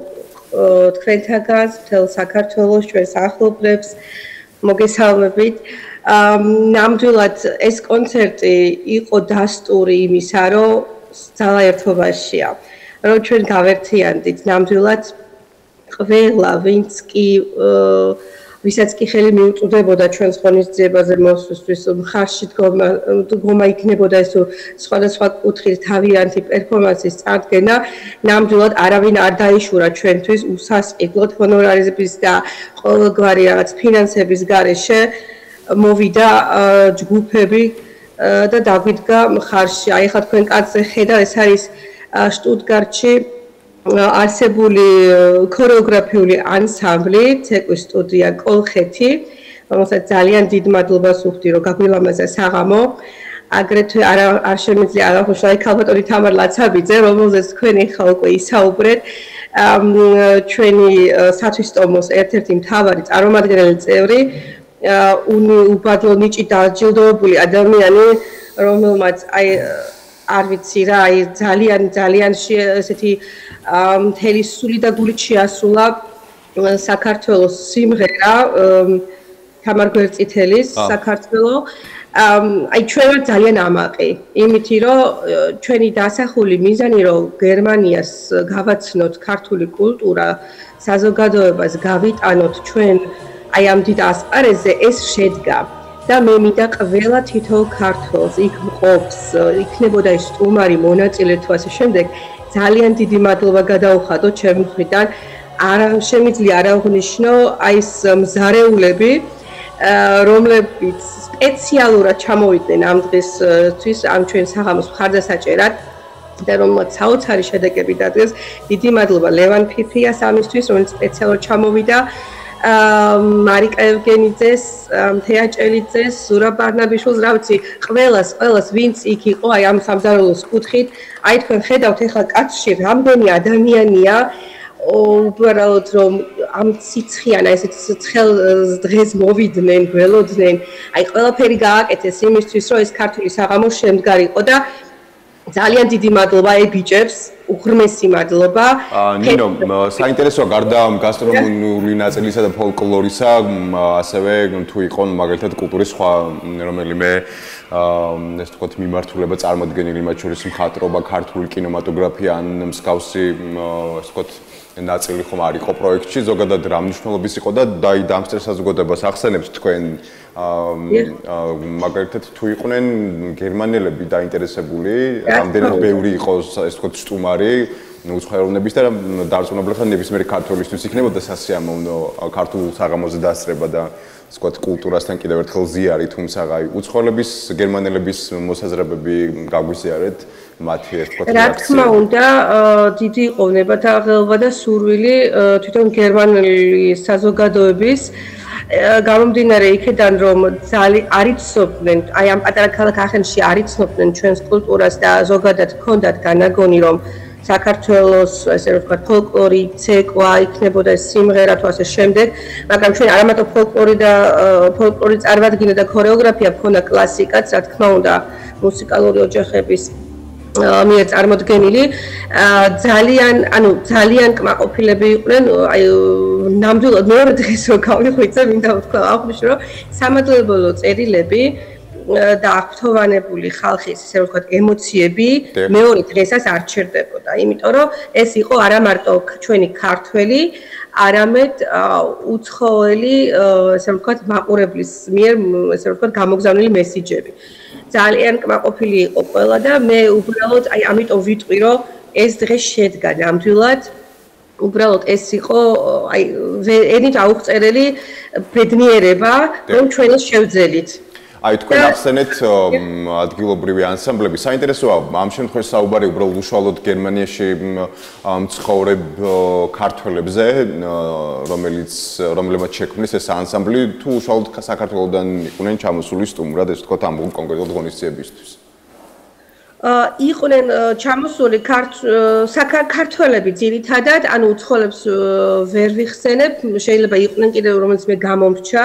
Speaker 9: თქვენთაგან, მთელ საქართველოს, ჩვენს ახლობლებს. მოგესალმებით. ნამდვილად ეს კონცერტი იყო დასტური იმისა, რომ ძალა ერთობაშია. რომ ჩვენ გავერთიანდით ნამდვილად ყველა ვინც კი ვისაც კი ხელი მიუწვდებოდა ჩვენს ღონისძიებაზე მოსვლისთვის მხარში დგომა იქნებოდა ეს სხვადასხვა კუთხის თავიანთი პერფორმანსის წარდგენა ნამდვილად არავინ არ დაიშურა ჩვენთვის უსასყიდლოდ ჰონორარიზების და ყოველგვარი რაღაც ფინანსების გარეშე მოვიდა ჯგუფები და დაგვიდგა მხარში. აი ხა თქვენ კაცზე ხედავ ეს არის შტუტგარტში არსებული ქორეოგრაფიული ანსამბლი ცეკვის სტუდია კოლხეთი, რომელსაც ძალიან დიდ მადლობას ვუხდი, რომ გაგვილამაზა საღამო. აგრეთვე არ შემიძლია არ აღნიშნო აი ქალბატონი თამარ ლაცაბიძე, რომელზეც თქვენ ახლა უკვე ისაუბრეთ, ჩვენი სათვისტომოს ერთ-ერთი მთავარი წარმომადგენელი წევრი, უბადლო ნიჭი დაჯილდოებული ადამიანი, რომელმაც აი არ ვიცი რა, აი ძალიან ესეთი მთელი სული და გულით შეასრულა საქართველოს სიმღერა თამარ გვერდწითელის საქართველო. აი ჩვენ ვართ ძალიან ამაყი, იმითი რომ ჩვენი დასახული მიზანი რომ გერმანიას გავაცნოთ ქართული კულტურა, საზოგადოებას გავიტანოთ ჩვენ აი ამ დიდ ასპარეზზე ეს შედგა. და მე მინდა ყველა თითოეულ ქართველს იქ მყოფს, იქნებოდა ის სტუმარი მონაწილე თუ ასე შემდეგ, ძალიან დიდი მადლობა გადაუხადო ჩემი მხრიდან. არ შემიძლია არ აღვნიშნო აი ეს მზარეულები, რომლებიც სპეციალურად ჩამოვიდნენ ამ დღესთვის, ამ ჩვენ საღამოს მხარდასაჭერად და რომელმაც საოცარი შედეგები დადგეს. დიდი მადლობა ლევან ფიფიას ამისთვის, რომელიც სპეციალურად ჩამოვიდა. მარიკა ევგენიძეს, თეა ჭელიძეს, ზურაბ ბარნაბიშვილს, რა ვიცი, ყველას ვინც იქ იყო აი ამ სამზარეულოს კუთხით, აი თქვენ ხედავთ ახლა კაცში რამდენი ადამიანია, უბრალოდ რომ ამ ციცხიან ესეთ ცხელ დღეს მოვიდნენ, გველოდნენ, აი ყველაფერი გააკეთეს იმისთვის, რომ ეს ქართული საღამო შემდგარიყო და ძალიან დიდი მადლობა აი ბიჭებს, უღრმესი მადლობა.
Speaker 3: ნინო, საინტერესოა გარდა გასტრონომიული ნაწილისა და ფოლკლორისა, ასევე თუ იყო მაგალითად კულტურის სხვა რომელიმე ეს თქო მიმართულება წარმოდგენილი, მათ შორის მხატვრობა, ქართული კინემატოგრაფია ან მსგავსი ეს თქო ნაწილი ხომ არ იყო პროექტში, ზოგადად რა მნიშვნელობის იყო და დამსწრე საზოგადოებას ახსენებს თქვენ მაგალითად თუ იყვნენ გერმანელები დაინტერესებული, რამდენად ბევრი იყო ეს თქო სტუმარი უცხოელოვნების და დარწმუნებულებთან ნებისმიერი ქართველისთვის იქნებოდა სასიამოვნო ქართულ საღამოზე დასწრება და ვთქვათ კულტურასთან კიდევ ერთხელ ზიარი, თუმცა აი უცხოელების გერმანელების მოსაზრებები გაგვიზიარეთ მათი ვთქვათ
Speaker 9: რა თქმა უნდა დიდი ყოვნება და აღელვა და სურვილი თვითონ გერმანელი საზოგადოების გამომდინარე იქიდან რომ ძალიან არიცნობდნენ აი ამ პატარა ქალაქ ახენში არიცნობდნენ ჩვენს კულტურას და ზოგადად ჰქონდათ განაგონი რომ საქართველოს ესე ვთქვათ ფოლკლორი, ცეკვა იქნებოდა სიმღერა თუ ასე შემდეგ, მაგრამ ჩვენ არა მარტო ფოლკლორი და ფოლკლორი წარმოადგინა და ქორეოგრაფია მქონდა კლასიკაც, რა თქმა უნდა, მუსიკალური ოჯახების მიერ წარმოდგენილი, ძალიან კმაყოფილები იყვნენ, აი ნამდვილად მეორე დღეს რო გავიხვიძე, მინდა ვთქვა აღვნიშნო, რომ სამადლებლო წერილები და აღფრთოვანებული ხალხის ესე ვთქვათ ემოციები მეორე დღესაც არ ჩერდებოდა, იმიტომ რომ ეს იყო არა მარტო ჩვენი ქართველი, არამედ უცხოელი ესე ვთქვათ მაყურებლის მიერ ესე ვთქვათ გამოგზავნილი მესიჯები. ძალიან კმაყოფილი იყო ყველა და მე უბრალოდ აი ამიტომ ვიტყვი რომ ეს დღე შედგა ნამდვილად უბრალოდ ეს იყო აი ენით აუღწერელი ბედნიერება რომ ჩვენ ეს შევძელით.
Speaker 3: აი თქვენ ახსენეთ ადგილობრივი ანსამბლები. საინტერესოა ამ შემთხვევაში საუბარი უბრალოდ უშუალოდ გერმანიაში მცხოვრებ ქართველებზე, რომლებმაც შექმნეს ეს ანსამბლი, თუ უშუალოდ საქართველოსდან იყვნენ ჩამოსული სტუმრად, ეს ვთქვათ ამ კონკრეტულ ღონისძიებისთვის.
Speaker 9: იყვნენ ჩამოსული ქართველები ძირითადად, ანუ უცხოელებს ვერ ვიხსენებ, შეიძლება იყვნენ კიდევ რომელიც მე გამომრჩა,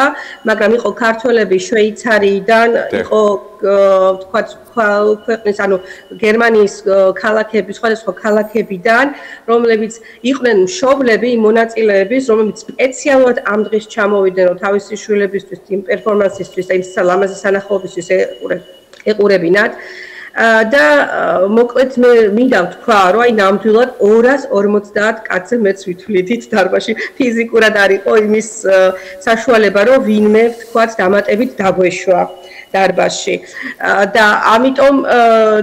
Speaker 9: მაგრამ იყო ქართველები შვეიცარიიდან, იყო ვთქვათ ქვეყნის, ანუ გერმანიის ქალაქების, სხვადასხვა ქალაქებიდან, რომლებიც იყვნენ მშობლები მონაწილეების, რომლებიც სპეციალურად ამ დღეს ჩამოვიდნენ, რომ თავისი შვილებისთვის, იმ პერფორმანსისთვის, იმ ლამაზი სანახაობისთვის ეყურებინათ. და მოკლედ მე მინდა ვთქვა, რომ აი ნამდვილად 250 კაცზე მეც ვითვლიდით დარბაზში ფიზიკურად არ იყო იმის საშუალება, რომ ვინმე ვთქვათ დამატებით დაგვეშვა დარბაზში. და ამიტომ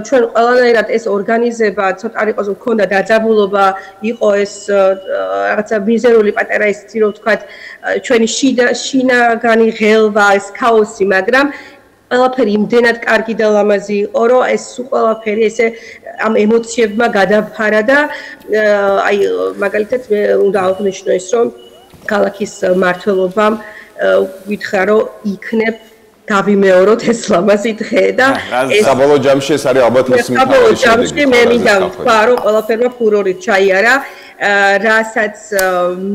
Speaker 9: ჩვენ ყველანაირად ეს ორგანიზება ცოტა არ იყოს მქონდა დაძაბულობა, იყო ეს რაღაცა მიზერული პატარა ის რო ვთქვათ ჩვენი შინაგანი ღელვა, ეს ქაოსი, მაგრამ ყველაფერი იმდენად კარგი და ლამაზი იყო, რომ ეს ყველაფერი ესე ამ ემოციებმა გადაფარა და აი მაგალითად მე უნდა აღვნიშნო ის, რომ ქალაქის მმართველობამ ვითხრა, რომ იქნებ დავიმეოროთ ეს ლამაზი დღე და
Speaker 3: ეს საბოლოო ჯამში ეს არის ალბათ ის
Speaker 9: საბოლოო ჯამში მე მინდა ვთქვა, რომ ყველაფერმა ფურორით ჩაიარა, რასაც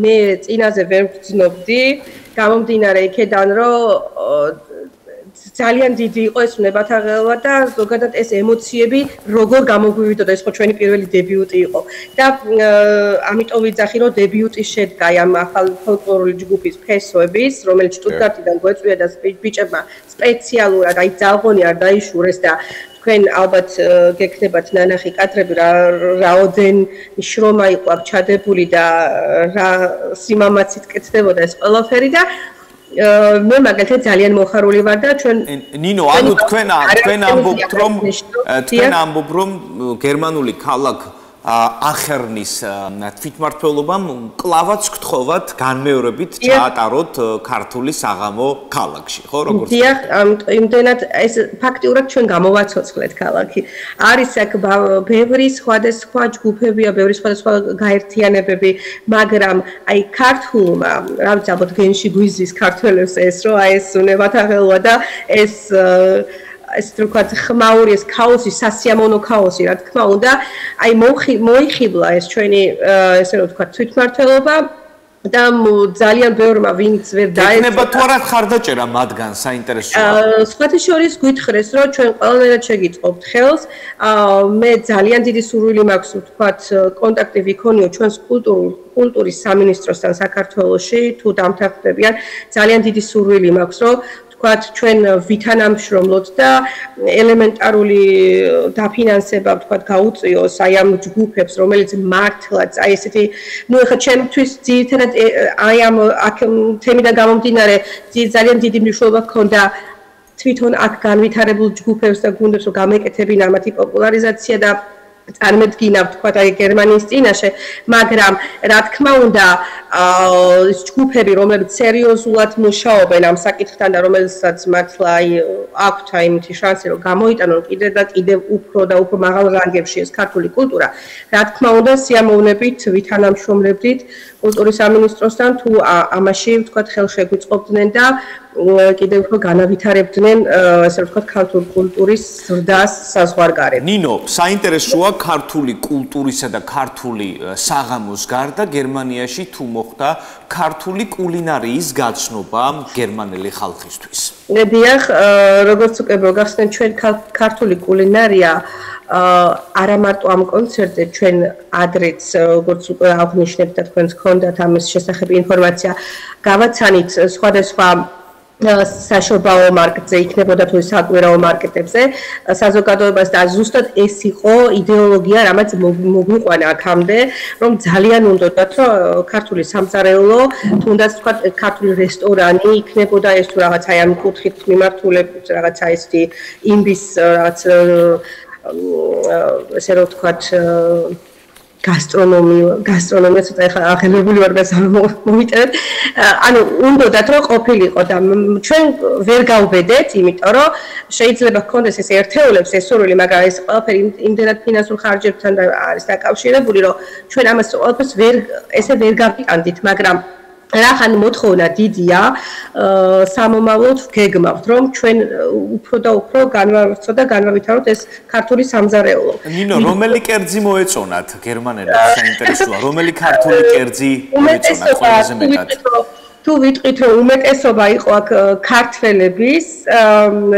Speaker 9: მე წინაზე ვერ ვგრძნობდი, გამომდინარე იქედან, რომ ძალიან დიდი იყო ეს უნებათა ღელვა და ზოგადად ეს ემოციები როგორ გამოგვივიდოდა, ეს ხო ჩვენი პირველი დებიუტი იყო და ამიტომ ვიძახი, რომ დებიუტი შედგა ამ ახალ ფოლკლორული ჯგუფის ფესვების, რომელიც შტუტგარტიდან გვეწვია და ბიჭებმა სპეციალურად აი ძაღლი არ დაიშურეს და თქვენ ალბათ გეკნებათ ნანახი კადრები რაოდენ შრომა იყო აქ ჩადებული და რა სიმამაცით კეთდებოდა ეს ყველაფერი და მე მაგალითად ძალიან მოხარული ვარ და ჩვენ
Speaker 1: ნინო, ანუ თქვენ ამბობთ რომ გერმანული ქალაქ ახერნის თვითმმართველობამ კლავაც გთხოვათ განმეორებით ჩაატაროთ ქართული საღამო ქალაქში, ხო, როგორც?
Speaker 9: დიახ, იმდენად ეს ფაქტიურად ჩვენ გამოვაცოცხლეთ ქალაქი. არის აქ ბევრი სხვადასხვა ჯგუფებია, ბევრი სხვადასხვა გაერთიანებები, მაგრამ აი ქართულმა, რა ვიცი, ალბათ გენში გვიზის ქართველებს ეს, რომ აი ეს უნებათა ღელვა და ეს ეს თქვათ ხმაური ეს ქაოსი, სასიამოვნო ქაოსი, რა თქმა უნდა, აი მოიხიბლა ეს ჩვენი ესე რომ ვთქვათ თვითმმართველობა და ძალიან ბევრმა ვინც ვერ დაეწყო.
Speaker 1: ეკნება თუ არა ხარდაჭერა მათგან საინტერესოა.
Speaker 9: სხვათა შორის გითხრეს, რომ ჩვენ ყველანაირად შეგიწყობთ ხელს. მე ძალიან დიდი სურვილი მაქვს ვთქვათ კონტაქტი ვიქონიო ჩვენს კულტურის სამინისტროსთან საქართველოში, თუ დამთავრდებიან, ძალიან დიდი სურვილი მაქვს, რომ ჩვენ ვითანამშრომლოთ და ელემენტარული დაფინანსება ვთქვათ გაუწიოს აი ამ ჯგუფებს, რომელიც მართლაც აი ესეთი, ნუ ეხლა ჩემთვის ძირითადად აი ამ თემიდან გამომდინარე ძალიან დიდი მნიშვნელობა ჰქონდა თვითონ აქ განვითარებულ ჯგუფებს და გუნდებს რომ გამეკეთებინა მათი პოპულარიზაცია და წარმოედგინა ვთქვათ აი გერმანიის წინაშე, მაგრამ რა თქმა უნდა ეს ჯგუფები რომლებიც სერიოზულად მუშაობენ ამ საკითხთან და რომელსაც მართლა აი აქვთ აი მითი შანსი რომ გამოიტანონ კიდევ და კიდევ უფრო და უფრო მაღალ რანგებში ეს ქართული კულტურა, რა თქმა უნდა სიამოვნებით ვითანამშრომლებდით კულტურის სამინისტროსთან თუ ამაში ვთქვათ ხელშეგვიწყობდნენ და კიდევ უფრო განავითარებდნენ ასე ვთქვათ ქართული კულტურის ზრდას საზღვარგარეთ.
Speaker 1: ნინო, საინტერესოა ქართული კულტურისა და ქართული საღამოს გარდა გერმანიაში თუ მოხდა ქართული კულინარიის გაცნობა გერმანელი ხალხისთვის.
Speaker 9: დიახ, როგორც უკვე მოგახსენეთ, ჩვენ ქართული კულინარია არა მარტო ამ კონცერტზე ჩვენ ადრეც როგორც უკვე აღნიშნეთ და თქვენს გქონდათ ამის შესახებ ინფორმაცია გავაცანით სხვადასხვა საშობაო მარკეტზე იქნებოდა თუ საკვირაო მარკეტებზე საზოგადოებას და ზუსტად ეს იყო იდეოლოგია რამაც მოგვიყვანა აქამდე რომ ძალიან უნდათ რომ ქართული სამზარეულო თუნდაც თქვა ქართული რესტორანი იქნებოდა ეს თუ რაღაც აი ამ კუთხით მიმართულებით რაღაცა ესეთი იმბის რაღაც ესე რომ ვთქვათ გასტრონომია ცოტა ახლა აღელვებული ვარ და მომიტევეთ. ანუ უნდათ რომ ყოფილიყო და ჩვენ ვერ გავბედეთ, იმიტომ რომ შეიძლება გქონდეს ეს ერთეულებს ეს სურვილი, მაგრამ ეს ყველაფერი იმდენად ფინანსურ ხარჯებთან არის დაკავშირებული, რომ ჩვენ ამას ყველაფერს ვერ გავიტანდით, მაგრამ რახან მოთხოვნა დიდია სამომავლოდ გეგმავთ რომ ჩვენ უფრო და უფრო განვავრცოთ და განავითაროთ ეს ქართული სამზარეულო.
Speaker 1: ნინო, რომელი კერძი მოეწონათ გერმანელებს საინტერესოა? რომელი ქართული კერძი მოეწონათ ყველაზე მეტად?
Speaker 9: თუ ვიტყვით რომ უმეტესობა იყო აქ ქართველების,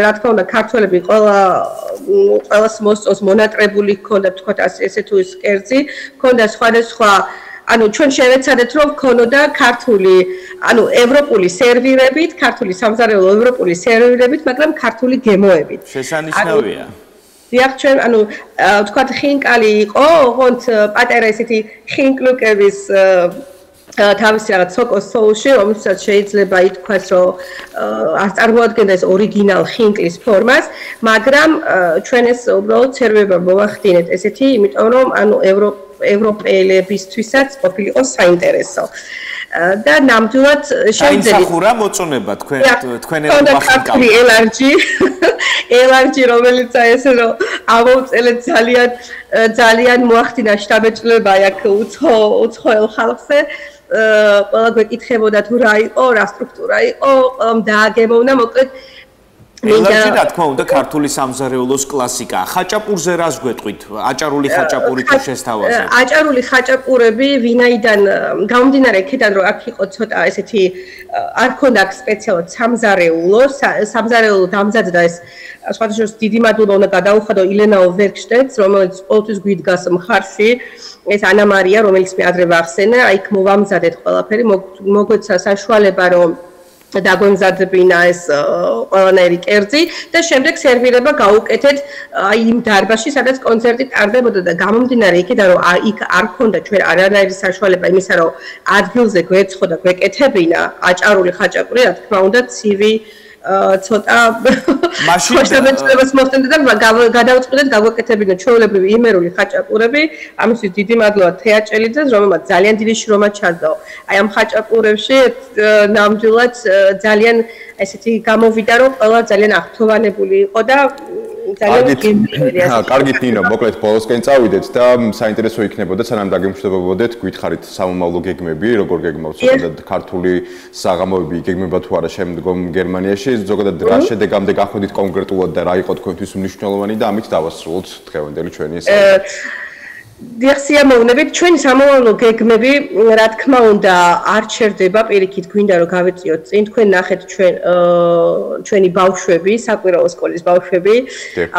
Speaker 9: რა თქმა უნდა ქართველები ყველას მოსწონს მონატრებული ჰქონდა თქვათ ესე თუ ის კერძი, ჰქონდა სხვადასხვა ანუ ჩვენ შევეცადეთ რომ გქონოდა ქართული, ანუ ევროპული სერვირებით, ქართული სამზარეულო ევროპული სერვირებით, მაგრამ ქართული გემოებით.
Speaker 1: შესანიშნავია.
Speaker 9: დიახ, ჩვენ ანუ თქვათ ხინკალი იყო, ოღონდ პატარა ესეთი ხინკლუკების თავისი რაღაც სოკოს соуში, რომელსაც შეიძლება ითქვას, რომ არ წარმოადგენდა ეს ორიგინალ ხინკლის ფორმას, მაგრამ ჩვენ ეს უბრალოდ სერვირება მოვახდინეთ ესეთი, იმიტომ რომ ანუ ევროპელებისთვისაც ყოფილიყო საინტერესო. და ნამდვილად
Speaker 1: შევძლებთ. საინსახურა მოწონება თქვენ
Speaker 9: ხინკალი LRG რომელიც ესე რომ ამოვწელეთ ძალიან მოახდინა შტაბ-ეჭვება აქ უცხოელ ხალხზე. ყველა გვეკითხებოდა თუ რა იყო, რა სტრუქტურა იყო, ყველამ დააგემოვნა, მოკლედ
Speaker 1: ელარჯი რა თქმა უნდა ქართული სამზარეულოს კლასიკაა. ხაჭაპურზე რას გვეტყვით? აჭარული ხაჭაპური თუ შესთავაზე?
Speaker 9: აჭარული ხაჭაპურები ვინაიდან გამომდინარე იქიდან რომ აქ იყო ცოტა ესეთი არ ქონდა აქ სპეციალურად სამზარეულო დამზადდა ეს სხვადასხვა დიდი მადლობა უნდა გადაუხადო ილენაო ვერკშტეტს, რომელიც ყოველთვის გვიდგას მხარში. ეს ანა მარია, რომელიც მე ადრე ვახსენე, აი იქ მოვამზადეთ ყველაფერი, მოგვეცა საშუალება რომ დაგვემზადებინა ეს ყველანაირი კერძი და შემდეგ სერვირება გაუკეთეთ აი იმ დარბაზში, სადაც კონცერტი ტარდებოდა და გამომდინარე იქიდან რომ იქ არ ქონდა ჩვენ არანაირი საშუალება იმისა, რომ ადგილზე გვეცხო და გვეკეთებინა აჭარული ხაჭაპური, რა თქმა უნდა, ცივი ცოტა ხოშტაბეჭებას მოხდენდა და გადავწყვიტეთ გაგვეკეთებინა ჩვეულებრივი იმერული ხაჭაპურები, ამისთვის დიდი მადლობა თეაჭელიძეს, რომელმაც ძალიან დიდი შრომა ჩაძო. აი ამ ხაჭაპურებში ნამდვილად ძალიან ესეთი გამოვიდა, რომ ყველა ძალიან აღთოვანებული იყო და
Speaker 3: კარგით ნინო, მოკლედ ბოლოსკენ წავიდეთ და საინტერესო იქნებოდა სანამ დაგემშვიდობებოდეთ, გვითხარით სამომავლო გეგმები, როგორ გეგმავთ ზოგადად ქართული საღამოები გეგმება თუ არა შემდგომ გერმანიაში, ზოგადად რა შედეგამდე გახვედით კონკრეტულად და რა იყო თქვენთვის მნიშვნელოვანი და ამით დავასრულოთ დღევანდელი ჩვენი ეს
Speaker 9: დიახ, სიამოვნებით, ჩვენი სამომავლო გეგმები, რა თქმა უნდა, არ ჩერდება, პირიქით გვინდა რომ გავეწიოთ წინ, თქვენ ნახეთ ჩვენი ბავშვები, საკვირაო სკოლის ბავშვები,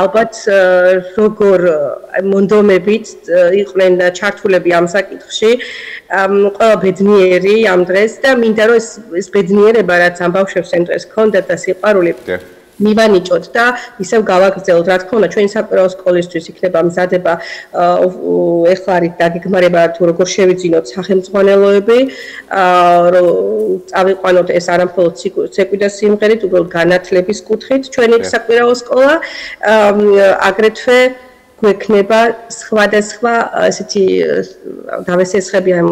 Speaker 9: ალბათ როგორ მონდომებით იყვნენ ჩართულები ამ საკითხში, ყველა ბედნიერი ამ დღეს და მინდა რომ ეს ბედნიერება, რაც ამ ბავშვებს ამ დღეს ჰქონდათ და სიყვარული მივანიჭოთ და ისევ გავაგრძელოთ. რა თქმა უნდა, ჩვენი საკვირაო სკოლისთვის იქნება მზადება ეხლა არის დაგეგმარება თუ როგორ შევიძინოთ სახელმძღვანელოები, რომ წავიყვანოთ ეს არამხოლოდ ცეკვი და სიმღერით, უბრალოდ განათლების კუთხით ჩვენი საკვირაო სკოლა, აგრეთვე გვექნება სხვადასხვა ესეთი დავესესხები ამ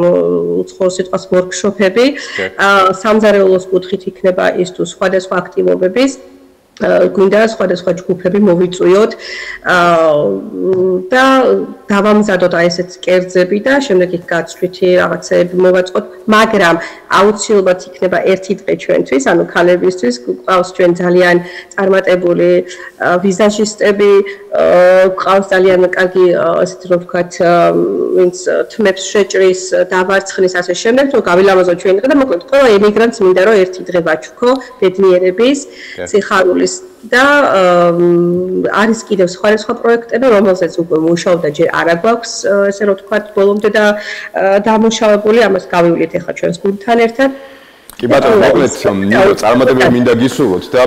Speaker 9: უცხოურ სიტყვას ვორქშოპები, სამზარეულოს კუთხით იქნება ის თუ სხვადასხვა აქტივობების გვინდა სხვადასხვა ჯგუფები მოვიწვიოთ და დავამზადოთ აი ესეთ კერძები და შემდეგ იქ გაცვლითი რაღაცეები მოვაწყოთ, მაგრამ აუცილებლად იქნება ერთი დღე ჩვენთვის, ანუ ქალებისთვის, გვყავს ჩვენ ძალიან წარმატებული ვიზაჟისტები, გვყავს ძალიან კარგი ესეთი რომ ვთქვათ, ვინც თმებს შეჭრის, დავარცხნის ასე შემდეგ, რომ გავილამაზოთ ჩვენი დღე და მოკლედ ყველა ემიგრანტს მინდა რომ ერთი დღე ვაჩუქო ბედნიერების, სიხარულის და არის კიდევ სხვადასხვა პროექტები, რომელზეც უკვე მუშაობ და ჯერ არა გვაქვს, ესე რომ ვთქვათ, ბოლომდე და დამუშავებული, ამას გავივლით ახლა ჩვენს გუნდთან ერთად.
Speaker 3: კი ბატონო, მოკლედ წარმატებები მინდა გისურვოთ და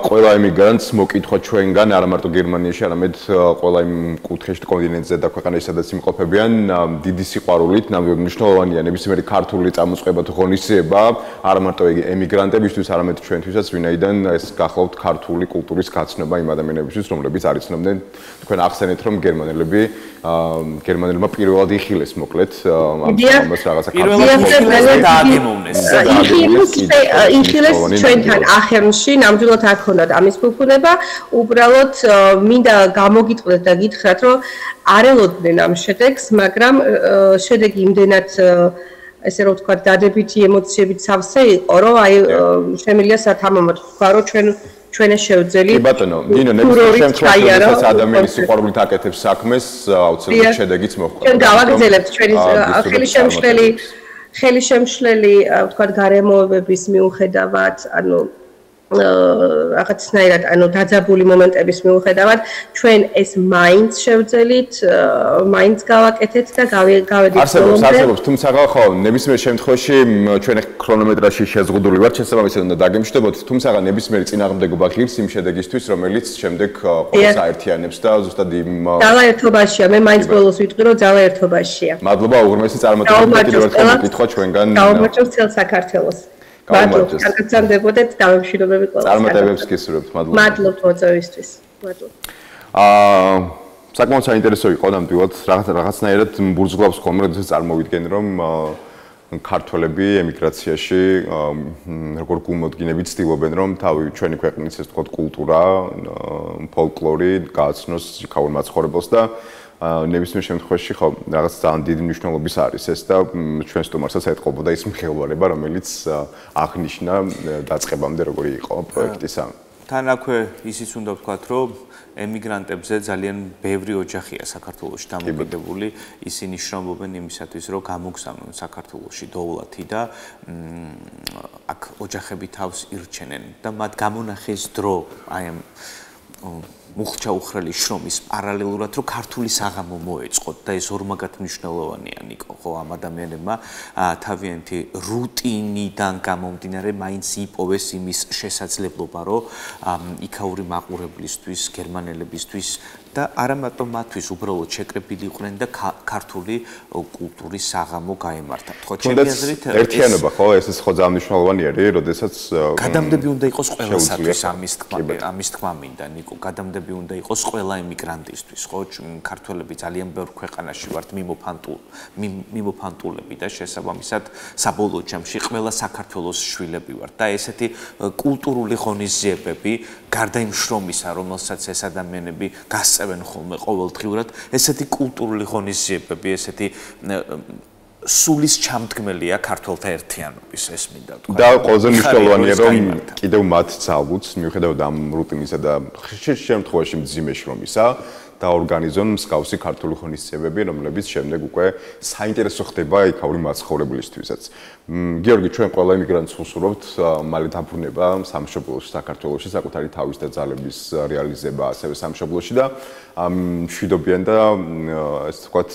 Speaker 3: ყველა ემიგრანტს მოკითხვა ჩვენგან, არა მარტო გერმანიაში, არამედ ყველა იმ კუთხეში, კონტინენტზე და ქვეყანაში, სადაც იმყოფებიან, დიდი სიყვარულით, ნამდვილად მნიშვნელოვანია ნებისმიერი ქართული წამოწყება თუ ღონისძიება, არა მარტო ემიგრანტებისთვის, არამედ ჩვენთვისაც, ვინაიდან ეს გახლავთ ქართული კულტურის გაცნობა იმ ადამიანებისთვის, რომლებიც არ იცნობდნენ. თქვენ ახსენეთ, რომ გერმანელებმა პირველად იხილეს, მოკლედ, ამას რაღაცა
Speaker 9: იხილეს ჩვენთან ახერში, ნამდვილად არ ქონდათ ამის ფუფუნება, უბრალოდ მინდა გამოგიტყდეთ და გითხრათ, რომ არ ელოდნენ ამ შედეგს, მაგრამ შედეგი იმდენად ესე რომ ვთქვათ, დადებითი ემოციებით სავსე იყო, რომ აი შემიძლია სათამამოდ ვთქვა, რომ ჩვენ შევძელი.
Speaker 3: კი ბატონო, ნინო, ნებისმიერ შემთხვევაში ადამიანის სიყვარულით აკეთებს საქმეს, აუცილებლად შედეგიც მოჰყვა.
Speaker 9: ჩვენ გავაგრძელებთ ჩვენი ხელისშემშლელი ვთქვათ გარემოებების მიუხედავად, ანუ რაღაცნაირად ანუ დაძაბული მომენტების მიუხედავად ჩვენ ეს მაინც შევძელით, მაინც გავაკეთეთ და გავედით
Speaker 3: ბოლომდე. არსებობს, თუმცა ხო, ნებისმიერ შემთხვევაში ჩვენ ქრონომეტრაჟში შეზღუდული ვართ, შესაბამისად უნდა დაგემშვიდობოთ, თუმცა ნებისმიერი წინააღმდეგობა ღირს იმ შედეგისთვის, რომელიც შემდეგ ყველას აერთიანებს და ზუსტად იმ
Speaker 9: ძალა ერთობაშია, მე მაინც ბოლოს ვიტყვი, რომ ძალა ერთობაშია.
Speaker 3: მადლობა, უღრმესი წარმატებები კიდევ ერთხელ მეკითხვა ჩვენგან.
Speaker 9: გავუმარჯობთ წელ საქართველოს. მადლობა, კარგად დამშვიდობები ყველას.
Speaker 3: წარმატებებს გისურვებთ, მადლობა.
Speaker 9: მადლობთ მოწვევისთვის. მადლობა.
Speaker 3: საკმაოდ საინტერესო იყო ნამდვილად, რაღაცნაირად ბურზგლავს ხოლმე, როდესაც წარმოვიდგენ, რომ ქართველები ემიგრაციაში როგორ გულმოდგინებით ცდილობენ, რომ ჩვენი ქვეყნის ეს თქო კულტურა, ფოლკლორი გააცნოს იქაურ მაცხოვრებელს და ნებისმიერ შემთხვევაში ხო რაღაც ძალიან დიდი მნიშვნელობის არის ეს და ჩვენ სტუმარსაც ეთყობოდა ის მხეოვარება, რომელიც აღნიშნა დაწყებამდე როგორი იყო პროექტისა.
Speaker 1: თან აქვე ისიც უნდა ვთქვათ, რომ ემიგრანტებზე ძალიან ბევრი ოჯახია საქართველოში დამოკიდებული, ისინი შრომობენ იმისათვის, რომ გამოგზავნონ საქართველოში დოვლათი და აქ ოჯახები თავს ირჩენენ და მათ გამონახეს დრო აი ამ მუხჩაუხრელი შრომის პარალელურად რომ ქართული საღამო მოეწყოთ და ეს ორმაგად მნიშვნელოვანია ნიკო ხო ამ ადამიანებმა თავიანთი რუტინიდან გამომდინარე მაინც იპოვეს იმის შესაძლებლობა რომ იქაური მაყურებლისთვის გერმანელებისთვის და არა მარტო მათთვის უბრალოდ შეკრებილი იყვნენ და ქართული კულტურის საღამო გაემართათ ხო ჩემი აზრით
Speaker 3: ერთიანობა ხო ეს ხო ძალიან მნიშვნელოვანი არის როდესაც
Speaker 1: გადამდები უნდა იყოს ყველასათვის ამის თქმა მინდა ნიკო გადამდები უნდა იყოს ყველა ემიგრანტისთვის ხო ქართველები ძალიან ბევრ ქვეყანაში ვართ მიმოფანტულები და შესაბამისად საბოლოო ჯამში ყველა საქართველოს შვილები ვართ და ესეთი კულტურული ღონისძიებები გარდა იმ შრომისა რომელსაც ეს ადამიანები გასწევენ ხოლმე ყოველდღიურად ესეთი კულტურული ღონისძიებები ესეთი სულის ჩამდგმელია ქართველთა ერთიანობის ეს მინდა ვთქვა.
Speaker 3: და ყველაზე მნიშვნელოვანია რომ კიდევ მათ ძალუც მიუხედავად ამ რუტინისა და ხშირ შემთხვევაში მძიმე შრომისა და ორგანიზონ მსგავსი ქართული ღონისძიებები, რომლებიც შემდეგ უკვე საინტერესო ხდება იქაური მაცხოვრებლისთვისაც. გიორგი, ჩვენ ყველა ემიგრანტს ვუსურვებთ მალე დაბრუნება სამშობლოში, საქართველოში, საკუთარი თავის და ძალების რეალიზება ასევე სამშობლოში და მშვიდობიან და ესე ვთქვათ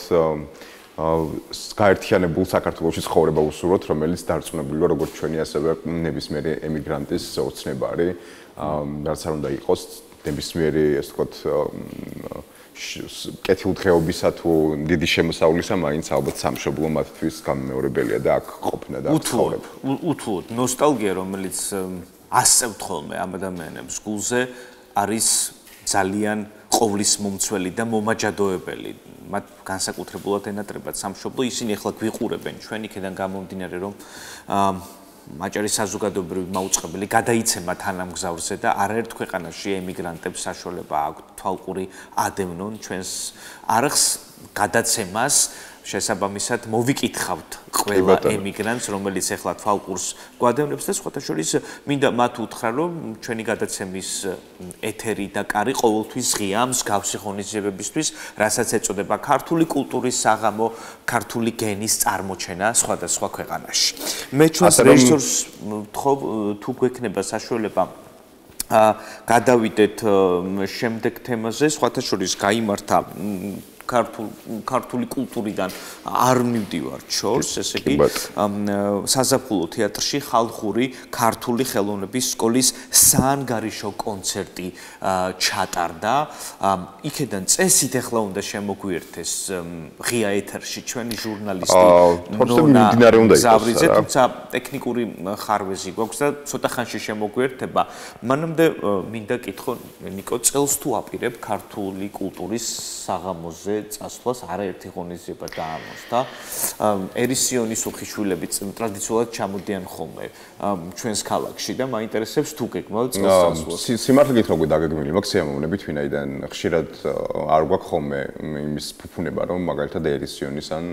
Speaker 3: გაერთიანებულ საქართველოში ცხოვრება უსურვოთ, რომელიც დარწმუნებულია როგორც ჩვენი ასევე ნებისმიერი ემიგრანტის ოცნება არის, რაც არ უნდა იყოს ნებისმიერი ესე ვთქვათ კეთილდღეობისა თუ დიდი შემოსავლისა, მაინც ალბათ სამშობლო მათთვის გამმეორებელია და აქ ყოფნა და ცხოვრება.
Speaker 1: უთუოდ ნოსტალგია, რომელიც ასწევთ ხოლმე ამ ადამიანებს გულზე, არის ძალიან ყოვლის მომცველი და მომაჯადოებელი. მათ განსაკუთრებულად ენატრებათ სამშობლო, ისინი ახლა გვიყურებენ ჩვენ იქიდან გამომდინარე, რომ მაჭარის საზოგადოებრივი მაუწყებელი გადაიცემა თანამგზავრზე და არაერთ ქვეყანაში ემიგრანტებს საშუალება აქვთ თვალყური ადევნონ ჩვენს არხს გადაცემას შესაბამისად მოვიკითხავთ ყველა ემიგრანტს რომელიც ახლა თვალყურს გვადევნებს და სხვათა შორის მინდა მათ უთხრა რომ ჩვენი გადაცემის ეთერი და კარი ყოველთვის ღია მსგავსი ღონისძიებებისთვის რასაც ეწოდება ქართული კულტურის საღამო ქართული გენის წარმოჩენა სხვადასხვა ქვეყანაში მე ჩვენს რეჟისორს ვთხოვ თუ გვექნება საშუალება გადავიდეთ შემდეგ თემაზე სხვათა შორის გაიმართა ქართული კულტურიდან არ მივდივარ შორს, ესე იგი საზაფხულო თეატრში ხალხური ქართული ხელოვნების სკოლის საანგარიშო კონცერტი ჩატარდა. იქედან წესით ახლა უნდა შემოგვიერთეს ღია ეთერში ჩვენი ჟურნალისტი ნონა ზავრიძე, თუმცა ტექნიკური ხარვეზი გვაქვს და ცოტა ხანში შემოგვიერთება. მანამდე მინდა კითხო ნიკო წელს თუ აპირებ ქართული კულტურის საღამოზე წასვლას არაერთი ღონისძიება დაამოსდა. ერისიონის უხიშვილები ტრადიციულად ჩამოდიან ხოლმე ჩვენს ქალაქში და მაინტერესებს თუ გეგმავთ წასვლას.
Speaker 3: სიმართლე გითხრა დაგეგმილი მაქვს სიამოვნებით, ვინაიდან ხშირად არ გვაქვს ხოლმე იმის ფუფუნება, რომ მაგალითად ერისიონის ან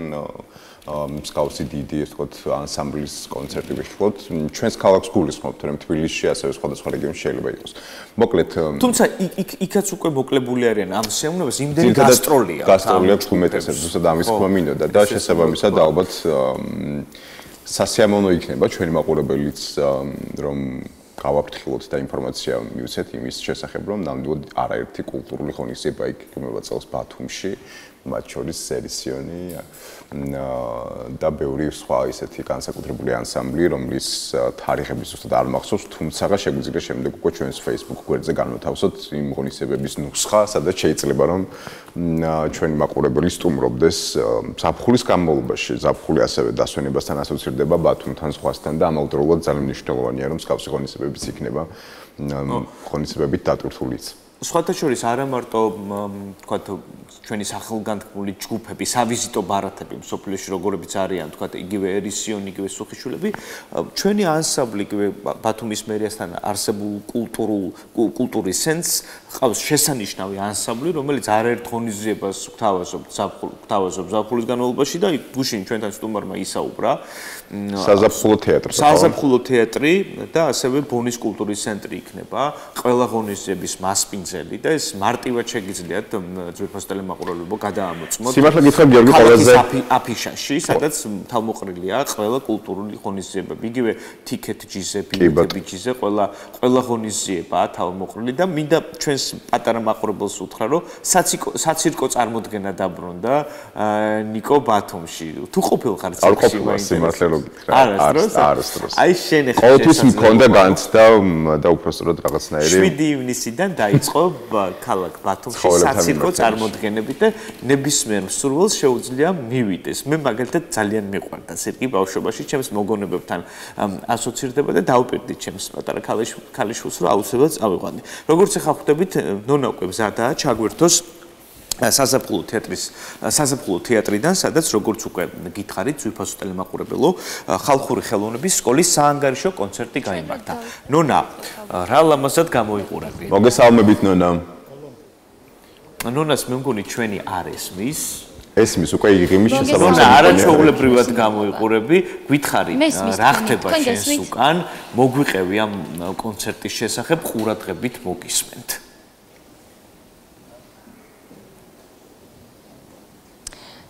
Speaker 3: მსგავსი დიდი ეს თქო ანსამბლის კონცერტი ვიხილოთ. ჩვენს ქალაქს გულისხმობთ, რომ თბილისში ასევე სხვადასხვა რეგიონში შეიძლება იყოს. მოკლედ,
Speaker 1: თუმცა იქაც უკვე მოკლებული არიან ამ სიამოვნებას, იმდენი გასტროლია.
Speaker 3: გასტროლი აქვს უმეტესად, ზუსტად ამის თქმა მინდოდა და შესაბამისად ალბათ სასიამოვნო იქნება ჩვენი მაყურებელიც რომ გავაფრთხილოთ და ინფორმაცია მივცეთ იმის შესახებ, რომ ნამდვილად არაერთი კულტურული ღონისძიება იქნება წელს ბათუმში, მათ შორის სერისიონი და ბევრი სხვა ისეთი განსაკუთრებული ანსამბლი, რომლის თარიღები ზუსტად არ მახსოვს, თუმცა შეგვიძლია შემდეგ უკვე ჩვენს Facebook გვერდზე განვათავსოთ იმ ღონისძიებების ნუსხა, სადაც შეიძლება რომ ჩვენი მაყურებელი სტუმრობდეს ზაფხულის განმავლობაში. ზაფხული ასევე დასვენებასთან ასოცირდება ბათუმთან, სხვასთან და ამავდროულად ძალიან მნიშვნელოვანია, რომ მსგავსი ღონისძიებებიც იქნება ღონისძიებებით დატვირთულიც.
Speaker 1: სხვათა შორის არა მარტო თქვათ ჩვენი სახელგანთქმული ჯგუფები, სავიზიტო ბარათები მსოფლიოში როგორებიც არიან, თქვათ იგივე ერისიონი, იგივე სუხიშვილები, ჩვენი ანსამბლი იგივე ბათუმის მერიასთან არსებულ კულტურის სენს ყავს შესანიშნავი ანსამბლი, რომელიც არაერთ ღონისძიებას გვთავაზობთ ზაფხულის განმავლობაში და გუშინ ჩვენთან სტუმარმა ისაუბრა
Speaker 3: საზაფხულო თეატრს.
Speaker 1: საზაფხულო თეატრი და ასევე ბონის კულტურის ცენტრი იქნება ყველა ღონისძიების მასპინძელი და ეს მარტივად შეგიძლიათ ძვირფას ტელემაყურებლებო გადაამოწმოთ.
Speaker 3: სიმართლე გითხრათ გიორგი ყველაზე
Speaker 1: აფიშაში, სადაც თავმოყრილია ყველა კულტურული ღონისძიებები. იგივე TicketJiz-ზე, BiletJiz-ზე ყველა ღონისძიებაა თავმოყრილი და მინდა ჩვენს პატარა მაყურებელს უთხრა, რომ საცირკო წარმოდგენა დაბრუნდა ნიკო ბათუმში. თუ ყოფილ ხარ
Speaker 3: ცირკში მაინტერესებს. სიმართლე რომ გითხრა. არასდროს.
Speaker 1: აი შენ ახლა
Speaker 3: ყოველთვის მქონდა განცდა და უბრალოდ რაღაცნაირი
Speaker 1: 7 ივნისიდან დაიწყო ქალაქ ბათუმში საცირკო წარმოდგენები და ნებისმიერ მსურველს შეუძლია მივიდეს. მე მაგალითად ძალიან მიყვარდა ცირკი ბავშვობაში, ჩემს მოგონებებთან ასოცირდება და დავპირდით ჩემს პატარა ქალიშვილს, რომ აუცილებლად წავიყვანდი. როგორც ახლა ხვდებით, ნონა უკვე მზადაა ჩაგვერთოს საზაფხულო თეატრიდან, სადაც როგორც უკვე გითხარით, ძვირფასო ტელემაყურებელო, ხალხური ხელოვნების სკოლის საანგარიშო კონცერტი გაიმართა. ნონა, რა ლამაზად გამოიყურები?
Speaker 3: მოგესალმებით, ნონა.
Speaker 1: ნონას მე მგონი ჩვენი არ ესმის.
Speaker 3: ესმის უკვე იღიმის შესაძლებლობა.
Speaker 1: ნონა, არაჩვეულებრივად გამოიყურები, გითხარი, რა ხდება შენს უკან? მოგვიყევი ამ კონცერტის შესახებ, ყურადღებით მოგისმენთ.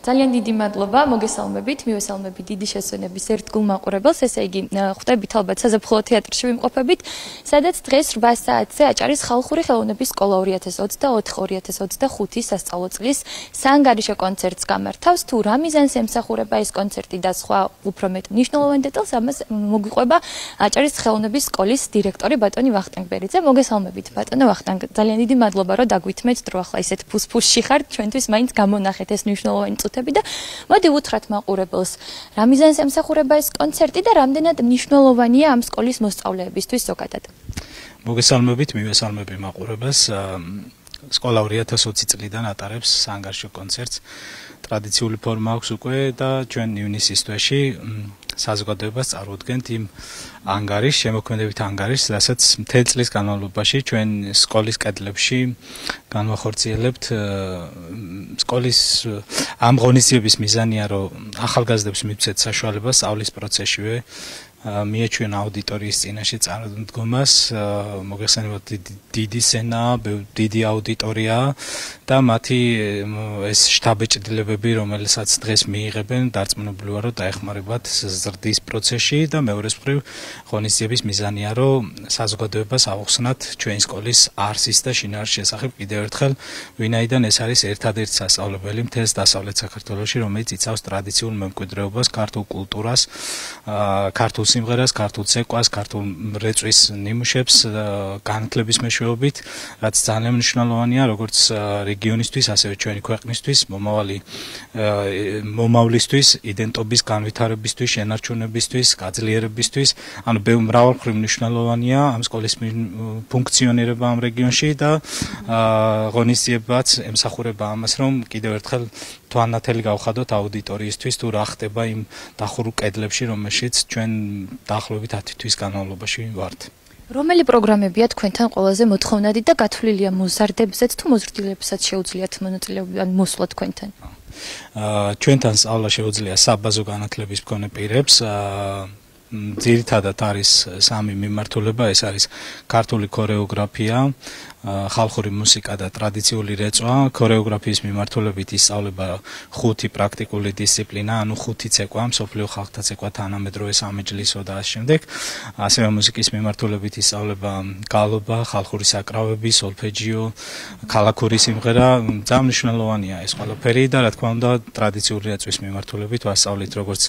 Speaker 10: ძალიან დიდი მადლობა, მოგესალმებით, მივესალმებით დიდი შესვენების ერთგულ მაყურებელს, ესე იგი, ხვდებით ალბათ საზაფხულო თეატრში ვიმყოფებით, სადაც დღეს 8 საათზე აჭარის ხალხური ხელოვნების სკოლა 2024-2025 სასწავლო წლის საანგარიშო კონცერტს გამართავს. თუ რა მიზანს ემსახურება ეს კონცერტი და სხვა უფრო მეტ მნიშვნელოვან დეტალს ამას მოგვიყვება აჭარის ხელოვნების სკოლის დირექტორი ბატონი ვახტანგბერიძე. მოგესალმებით, ბატონო ვახტანგ, ძალიან დიდი მადლობა, რომ დაგვითმეთ, რომ ახლა ისეთ ფუსფუსში ხართ, ჩვენთვის მაინც გამონახეთ ეს მნიშვნელოვანი წუთები და მოდი უთხრათ მაყურებელს, რა მიზანს ემსახურება ეს კონცერტი და რამდენად მნიშვნელოვანია ამ სკოლის მოსწავლეებისთვის ზოგადად.
Speaker 11: მოგესალმებით, მივესალმები მაყურებელს. სკოლა 2020 წლიდან ატარებს საანგარიშო კონცერტს. ტრადიციული ფორმა აქვს უკვე და ჩვენ ივნისის თვეში საზოგადოებას წარუდგენთ იმ ანგარიშს, შემოქმედებით ანგარიშს, რასაც მთელ წლის განმავლობაში ჩვენ სკოლის კედლებში განვახორციელებთ. სკოლის ამ ღონისძიების მიზანია, რომ ახალგაზრდებს მივცეთ საშუალება სწავლის პროცესშივე მიეჩვენ აუდიტორიის წინაშე წარდგომას, მოგეხსენებათ დიდი სცენა, დიდი აუდიტორია და მათი ეს შთაბეჭდილებები, რომელსაც დღეს მიიღებენ, დარწმუნებულია, რომ დაეხმარებათ ზრდის პროცესში და მეორე მხრივ ღონისძიების მიზანია, რომ საზოგადოებას აუხსნათ ჩვენი სკოლის არსის და შინაარსის შესახებ კიდევ ერთხელ, ვინაიდან ეს არის ერთადერთი სასწავლებელი მთელს დასავლეთ საქართველოში, რომელიც იცავს ტრადიციულ მემკვიდრეობას, ქართულ კულტურას, ქართულ სიმღერას, ქართულ ცეკვას, ქართულ რეწვის ნიმუშებს განათლების მეშვეობით, რაც ძალიან მნიშვნელოვანია როგორც რეგიონისთვის, ასევე ჩვენი ქვეყნისთვის, მომავლისთვის, იდენტობის განვითარებისთვის, შენარჩუნებისთვის, გაძლიერებისთვის, ანუ ბევრ მრავალმხრივ მნიშვნელოვანია ამ სკოლის ფუნქციონირება ამ რეგიონში და ღონისძიებაც ემსახურება ამას, რომ კიდევ ერთხელ თვალნათელი გავხადოთ აუდიტორიისთვის, თუ რა ხდება იმ დახურულ კედლებში, რომელშიც ჩვენ დაახლოებით 10 თვის განმავლობაში ვართ.
Speaker 10: რომელი პროგრამებია თქვენთან ყველაზე მოთხოვნადი და გათვლილია მოზარდებზეც თუ მოზრდილებსაც შეუძლიათ მონაწილეობა მოსვლა თქვენთან?
Speaker 11: ჩვენთან სწავლა შეუძლია საბაზო განათლების მქონე პირებს, ძირითადად არის სამი მიმართულება, ეს არის ქართული ქორეოგრაფია, ხალხური მუსიკა და ტრადიციული რეწვა. ქორეოგრაფიის მიმართულებით ისწავლება 5 პრაქტიკული დისციპლინა, ანუ 5 ცეკვა, მსოფლიო ხალხთა ცეკვა, თანამედროვე სამეჯლისო და ამ შემდეგ. ასევე მუსიკის მიმართულებით ისწავლება გალობა, ხალხური საკრავები, სოლფეჯიო, ქალაქური სიმღერა. ძალიან მნიშვნელოვანია ეს ყველაფერი და რა თქმა უნდა ტრადიციული რეწვის მიმართულებით ვასწავლით როგორც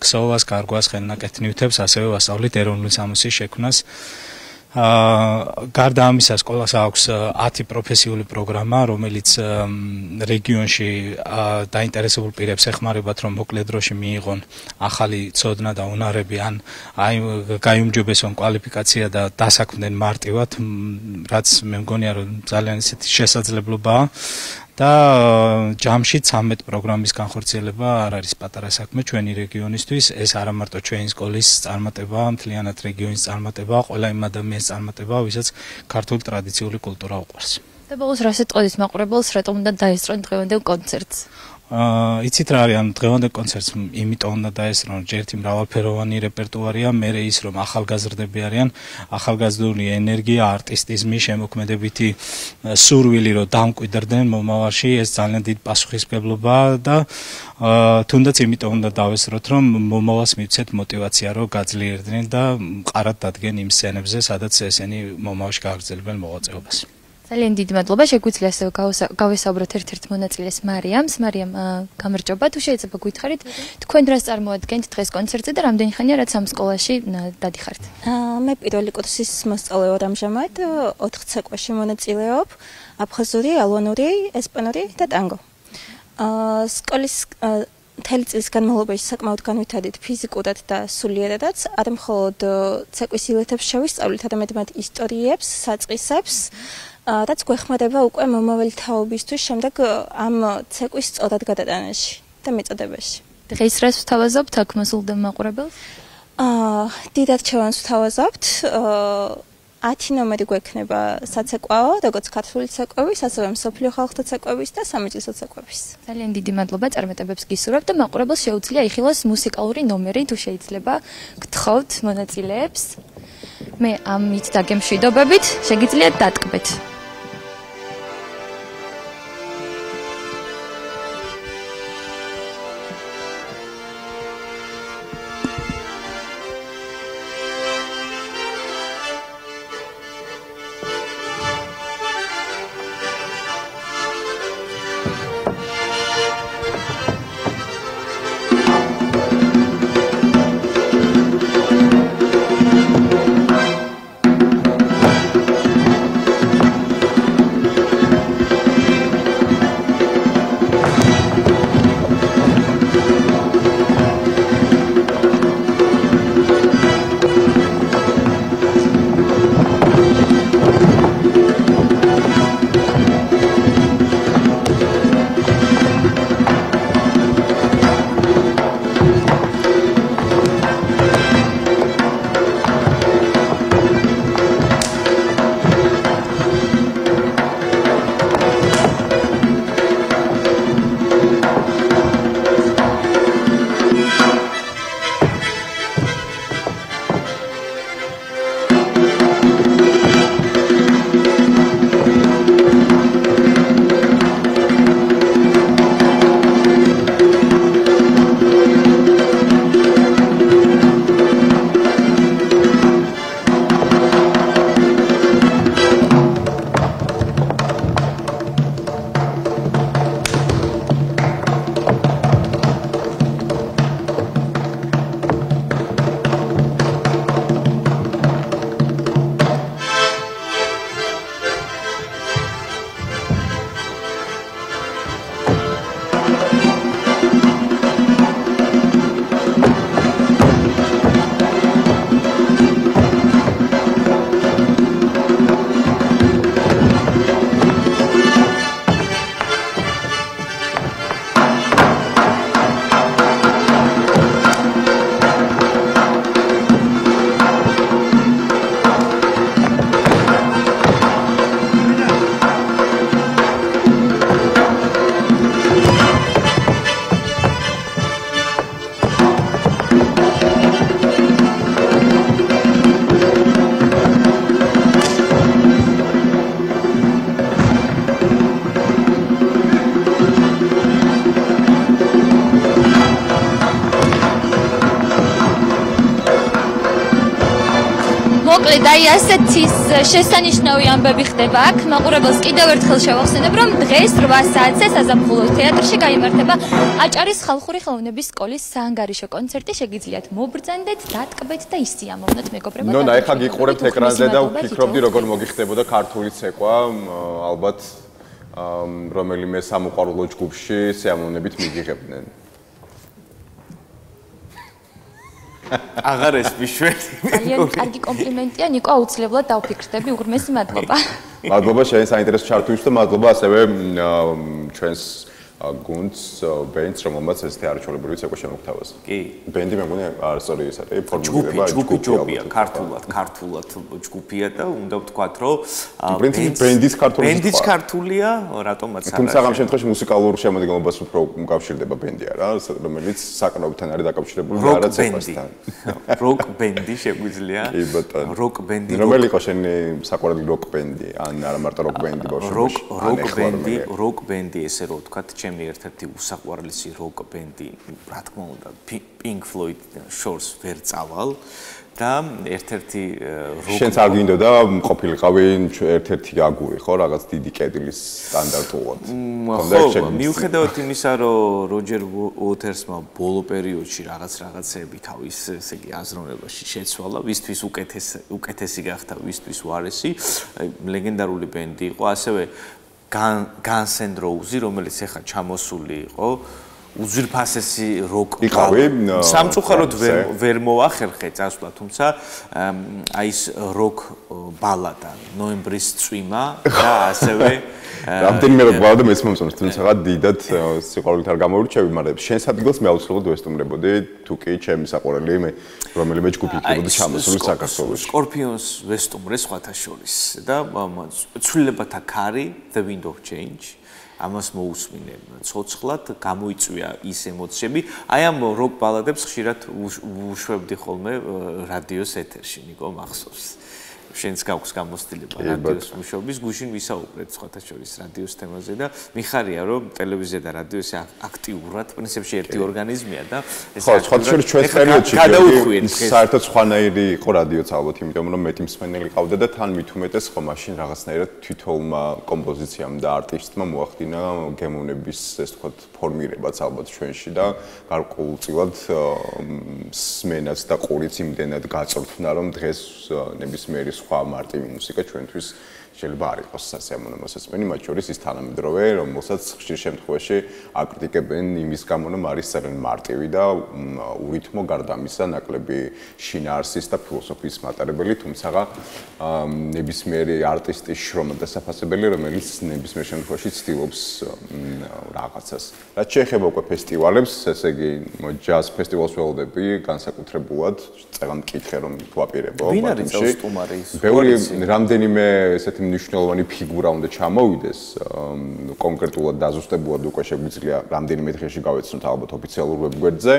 Speaker 11: ქსოვას, გარგვას, ხელნაკეთ ნივთებს, ასევე ვასწავლით ეროვნული სამოსის შექმნას. გარდა ამისა სკოლას აქვს 10 პროფესიული პროგრამა, რომელიც რეგიონში დაინტერესებულ პირებს ეხმარებათ, რომ მოკლედ დროში მიიღონ ახალი ცოდნა და უნარები, ან გაიუმჯობესონ კვალიფიკაცია და დასაქმდნენ მარტივად, რაც მე მგონია რომ ძალიან ისეთი შესაძლებლობაა. და ჯამში 13 პროგრამის განხორციელება არ არის პატარა საქმე ჩვენი რეგიონისთვის, ეს არა მარტო ჩვენი სკოლის წარმატებაა, მთლიანად რეგიონის წარმატებაა, ყველა იმ ადამიანის წარმატებაა, ვისაც ქართული ტრადიციული კულტურა უყვარს.
Speaker 10: და ბოლოს რა სიტყვის მაყურებელს რატომ უნდა დაესწრონ დღევანდელ კონცერტს?
Speaker 11: იცით რა არის, დღევანდელ კონცერტს იმიტომ უნდა დაესწრონ, რომ ერთი მრავალფეროვანი რეპერტუარია, მერე ის რომ ახალგაზრდები არიან, ახალგაზრდული ენერგია, არტისტიზმი, შემოქმედებითი სურვილი რომ დამკვიდრდნენ მომავალში, ეს ძალიან დიდ პასუხისმგებლობაა და თუნდაც იმიტომ უნდა დავესწროთ, რომ მომავალს მივცეთ მოტივაცია, რომ გაძლიერდნენ და მყარად დადგენ იმ სცენებზე, სადაც ესენი მომავალში გააგრძელებენ მოღვაწეობას.
Speaker 10: ძალიან დიდი მადლობა. შეგვიძლია ასევე გავესაუბროთ ერთ-ერთ მონაწილეს მარიამს. მარიამ, გამარჯობა. თუ შეიძლება გითხარით, თქვენ რას წარმოადგენთ დღეს კონცერტზე და რამდენი ხანია რაც ამ სკოლაში დადიხართ?
Speaker 12: მე პირველი კურსის მოსწავლე ვარ ამჟამად, 4 ცეკვაში მონაწილეობ: აფხაზური, ალვანური, ესპანური და ტანგო. სკოლის მთელი წლის განმავლობაში საკმაოდ განვითარდით ფიზიკურად და სულიერადაც, არა მხოლოდ ცეკვის ილეთებს შევისწავლით, არამედ მათ ისტორიებს, საწყისებს, რაც გვეხმარება უკვე მომავალი თაობისთვის შემდეგ ამ ცეკვის სწორად გადატანაში და მეწოდებაში.
Speaker 10: დღეს რას ვთავაზობთ აქ მოსულდა მაყურებელს?
Speaker 12: დიდ არჩევანს ვთავაზობთ. 10 ნომერი გვექნება საცეკვაო, როგორც ქართული ცეკვების, ასევე მსოფლიო ხალხთა ცეკვების და სამეჯლისო ცეკვების.
Speaker 10: ძალიან დიდი მადლობა, წარმატებებს გისურვებთ და მაყურებელს შეუძლია იხილოს მუსიკალური ნომერი, თუ შეიძლება გთხოვთ მონაწილეებს. მე ამით დაგემშვიდობებით, შეგიძლიათ დატკბეთ. მოკლედ აი ასეთი შესანიშნავი ამბები ხდება აქ. მაყურებელს კიდევ ერთხელ შევახსენებ, რომ დღეს 8 საათზე საზაფხულო თეატრში გაიმართება აჭარის ხალხური ხელოვნების სკოლის საანგარიშო კონცერტი. შეგიძლიათ მობრძანდეთ, დატკბეთ და ისიამოვნოთ მეგობრებო.
Speaker 3: ნუ ნაიხა გიყურებთ ეკრანზე და ვფიქრობდი როგორ მოგიხდებოდა ქართული ცეკვა, ალბათ რომელიმე სამოყვარულო ჯგუფში სიამოვნებით მიგიღებდნენ.
Speaker 1: აღარ ეს მიშველი.
Speaker 10: ძალიან კარგი კომპლიმენტია, ნიკო, აუცილებლად დავფიქრდები, უღრმესი მადლობა.
Speaker 3: მადლობა შენ საინტერესო ჩართვისთვის და მადლობა ასევე ჩვენს გუნდს ბენდს რომელმაც ეს თეატრჩოლებრივი ცეკვა შემოგთავაზა.
Speaker 1: კი.
Speaker 3: ბენდი მე მგონი არასწორი ეს არის ფორმულირება
Speaker 1: ჯგუფია, ქართულად ჯგუფია და უნდა ვთქვათ, რომ
Speaker 3: ბენდის
Speaker 1: ქართულია, რატომაც არა.
Speaker 3: თუმცა ამ შემთხვევაში მუსიკალურ შემოდგომას უფრო უკავშირდება ბენდი არა, რომელიც საკრავებთან არის დაკავშირებული და არა ცეკვასთან.
Speaker 1: როკ ბენდი შეგვიძლია?
Speaker 3: კი ბატონო.
Speaker 1: როკ ბენდი.
Speaker 3: რომელი იყო შენი საყვარელი როკ ბენდი? ან არა მარტო როკ ბენდი ბავშვობაში?
Speaker 1: როკ ბენდი ესე რომ ვთქვათ, ჩემი ერთ-ერთი უსაყვარლესი როკ ბენდი, რა თქმა უნდა, Pink Floyd შორს ვერ წავალ და ერთ-ერთი როკ
Speaker 3: შენც არ გინდოდა ყოფილიყავი ერთ-ერთი აგური ხო, რაღაც დიდი კედლის სტანდარტულად.
Speaker 1: ხო, მიუხედავად იმისა, რომ როჯერ უოტერსმა ბოლო პერიოდში რაღაცეები თავის ესე იგი აზროვნებაში შეცვალა, ვისთვის უკეთესი გახდა, ვისთვის უარესი, ლეგენდარული ბენდი იყო, ასევე Guns N' Roses, რომელიც ახლა ჩამოსული იყო, უძვირფასესი როკ
Speaker 3: იყავი
Speaker 1: სამწუხაროდ ვერ მოახერხე წასვლა, თუმცა აი ეს როკ ბალადა ნოემბრის წვიმა და ასევე
Speaker 3: რამდენიმე როკ ბალადა მეც მომწონს, თუმცა დიდად სიყვარულით არ გამოირჩევი, მაგრამ შენს ადგილს მე აუცილებლად ვესტუმრებოდი, თუ კი ჩემი საყვარელი მე რომელიმე ჯგუფი იქნებოდა ჩამოსული საქართველოში.
Speaker 1: Scorpions ვესტუმრე სხვათა შორის და ცვლილებათა ქარი The Wind of Change ამას მოусმინე ცოცხლად გამოიწვია ის ემოციები. აი ამ როკ ბალადებს ხშირად ვუშვებდი ხოლმე რადიოს ეთერში, ნიკო მახსოვს. შენც გაქვს გამოცდილება რადიოს მუშაობის, გუშინ ვისაუბრეთ სხვათა შორის რადიოს თემაზე და მიხარია რომ ტელევიზია და რადიო ესე აქტიურად პრინციპში ერთი ორგანიზმია და
Speaker 3: ეს სხვათა შორის ჩვენს პერიოდში საერთოდ სხვანაირი იყო რადიოც ალბათ, იმიტომ რომ მეტი მსმენელი ყავდა და თან მით უმეტეს ხო მაშინ რაღაცნაირად თვითონმა კომპოზიციამ და არტისტმა მოახდინა გემოვნების ეს თქვათ ფორმირებაც ალბათ ჩვენში და გარკვეულწილად სმენაც და ყურიც იმდენად გაწვრთნა რომ დღეს ნებისმიერი სხვა მარტივი მუსიკა ჩვენთვის შეიძლება არ იყოს სასიამოვნო მოსაწმენი, მათ შორის ის თანამედროვე, რომელსაც ხშირ შემთხვევაში აკრიტიკებენ იმის გამო, რომ არის ძალიან მარტივი და ურითმო გარდა ამისა ნაკლები შინაარსის და ფილოსოფიის მატარებელი, თუმცა ნებისმიერი არტისტის შრომა დასაფასებელი, რომელიც ნებისმიერ შემთხვევაში ცდილობს რაღაცას. რაც შეეხება უკვე ფესტივალებს, ესე იგი ჯაზ ფესტივალს ველოდები განსაკუთრებულად, წეღან მკითხე რომ თუ აპირებო.
Speaker 1: ვინ არის წელსტუმარი?
Speaker 3: ბევრი რამდენიმე ესეთი მნიშვნელოვანი ფიგურა უნდა ჩამოვიდეს, კონკრეტულად დაზუსტებულად უკვე შეგვიძლია რამდენიმე დღეში გავეცნოთ ალბათ ოფიციალურ ვებგვერდზე,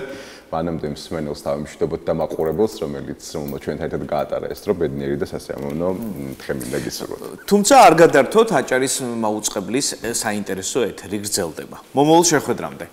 Speaker 3: მანამდე მსმენელს თავმშვიდობოთ და მაყურებელს, რომელიც ჩვენთან ერთად გაატარა ეს დრო ბედნიერი და სასიამოვნო დღე მინდა გისურვოთ.
Speaker 1: თუმცა არ გადართოთ აჭარის მაუწყებლის საინტერესო ეთერი გრძელდება. მომავალ შეხვედრამდე.